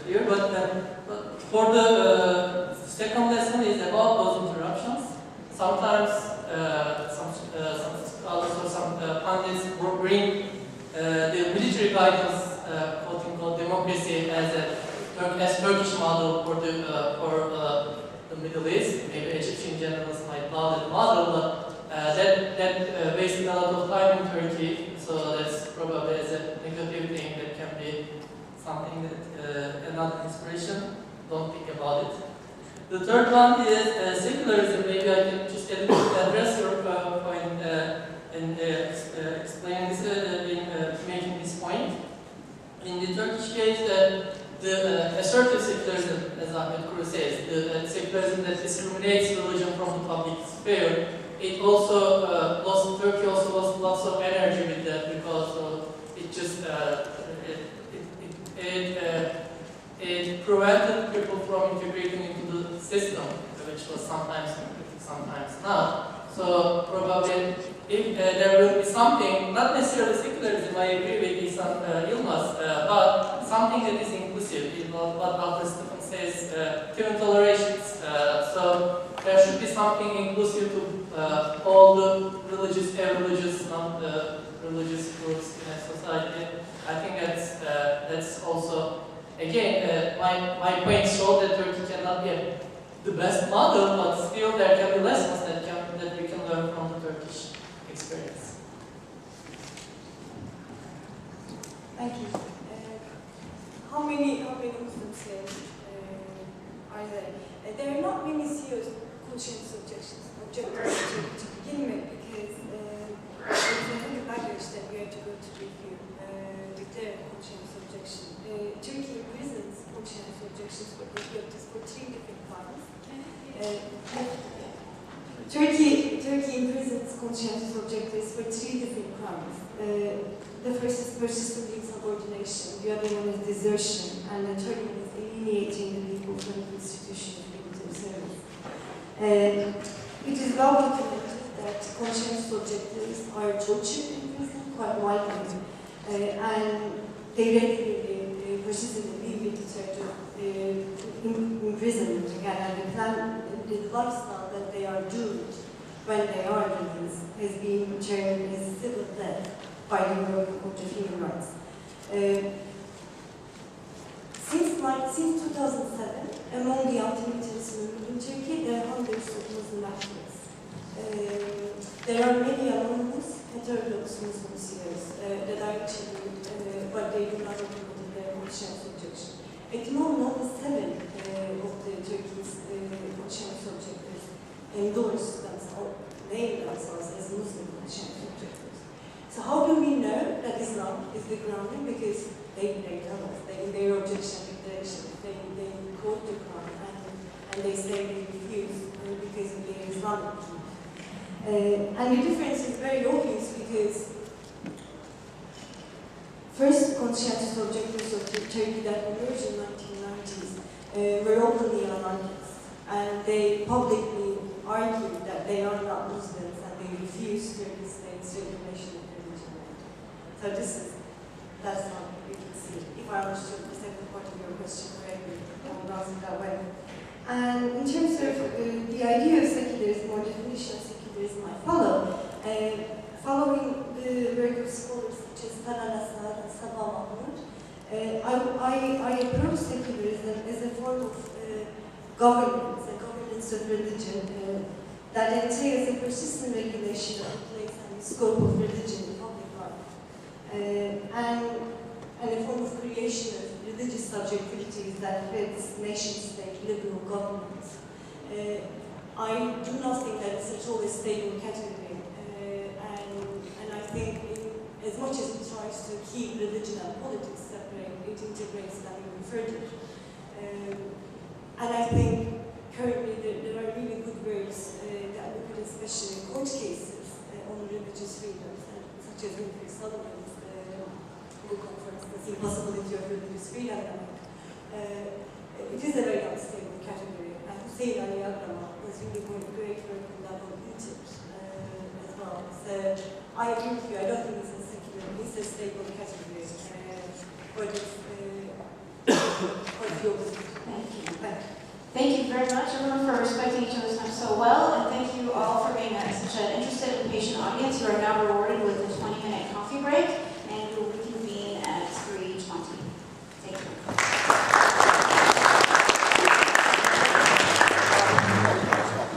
here. But for the second lesson is about those interruptions. Sometimes some scholars or some pundits bring the military guidance, quote unquote, democracy as Turkish model for the Middle East. Maybe Egyptian generals might love that model, but that wasted a lot of time in Turkey. So that's probably as a negative thing that can be something that another inspiration. Don't think about it. The third one is secularism. Maybe I can just address your point and explain this in making this point. In the Turkish case, the assertive secularism, as Ahmed Kuru says, the secularism that discriminates religion from the public sphere, it also Turkey also lost lots of energy with that because it just it prevented people from integrating into the system, which was sometimes not. So probably if there will be something, not necessarily secularism, I agree with Ihsan Yilmaz, but something that is inclusive, what Dr. Stephen says, human tolerations. So there should be something inclusive to all the religious, irreligious, non-religious groups in a society. I think that's also, again, my point showed that Turkey cannot be the best model, but still there can be lessons that we can learn from the Turkish experience. Thank you. How many Muslims are there? There are not many serious conscience objectives to begin with, because there's a heavy baggage that we have to go to review with their conscience objection. Turkey presents conscience objections for three different crimes. Turkey imprisons conscientious objectives for three different crimes. The first is persistent insubordination, the other one is desertion, and the third one is alienating the people from the institution of military service. It is well documented that conscientious objectives are tortured in prison quite widely, and they regularly persistently leave the threat of imprisonment again, and the lifestyle that they are doomed when they are released has been termed as civil death by the European Court of Human Rights. Since 2007, among the anti-militarist movement in Turkey, there are hundreds of Muslim activists. There are many anonymous, heterodox Muslims here that are actually, but they do not implement their conscience objection. At the moment, only 7 of the Turkey's conscience objectives endorse themselves, name themselves as Muslim conscience objectives. So how do we know that Islam is the grounding? Because they tell us, in their objection declaration, they quote the Quran and they say they refuse because of their Islamic belief. And the difference is very obvious because first conscientious objectives of Turkey that emerged in the 1990s were openly anarchists, and they publicly argued that they are not Muslims and they refuse Turkish state's recognition of their religion. So this is that's not what we can see. If I understood the second part of your question correctly, I will answer that way. And in terms of the idea of secularism or definition of secularism I follow, following the work of scholars such as Pinar and Sabah Mahmoud, I approach secularism as a form of governance, a governance of religion that entails a persistent regulation of the place and the scope of religion in public life, and a form of creation of religious subjectivities that fits nation-state liberal governance. I do not think that it's at all a stable category, and I think as much as it tries to keep religion and politics separate, it integrates them even further. And I think currently there are really good works that look at especially court cases on religious freedoms, such as Winfrey Sullivan's book on, for instance, impossibility of religious freedom. It is a very unstable category, and Hussein Ali Agrama was really doing great work on that on Egypt as well. So I agree with you. I don't think it's a secular, it's a stable category, but it's quite the opposite. Thank you. Thank you. Thank you very much, everyone, for respecting each other's time so well, and thank you all for being such an interested and patient audience. You are now rewarded with a 20-minute coffee break.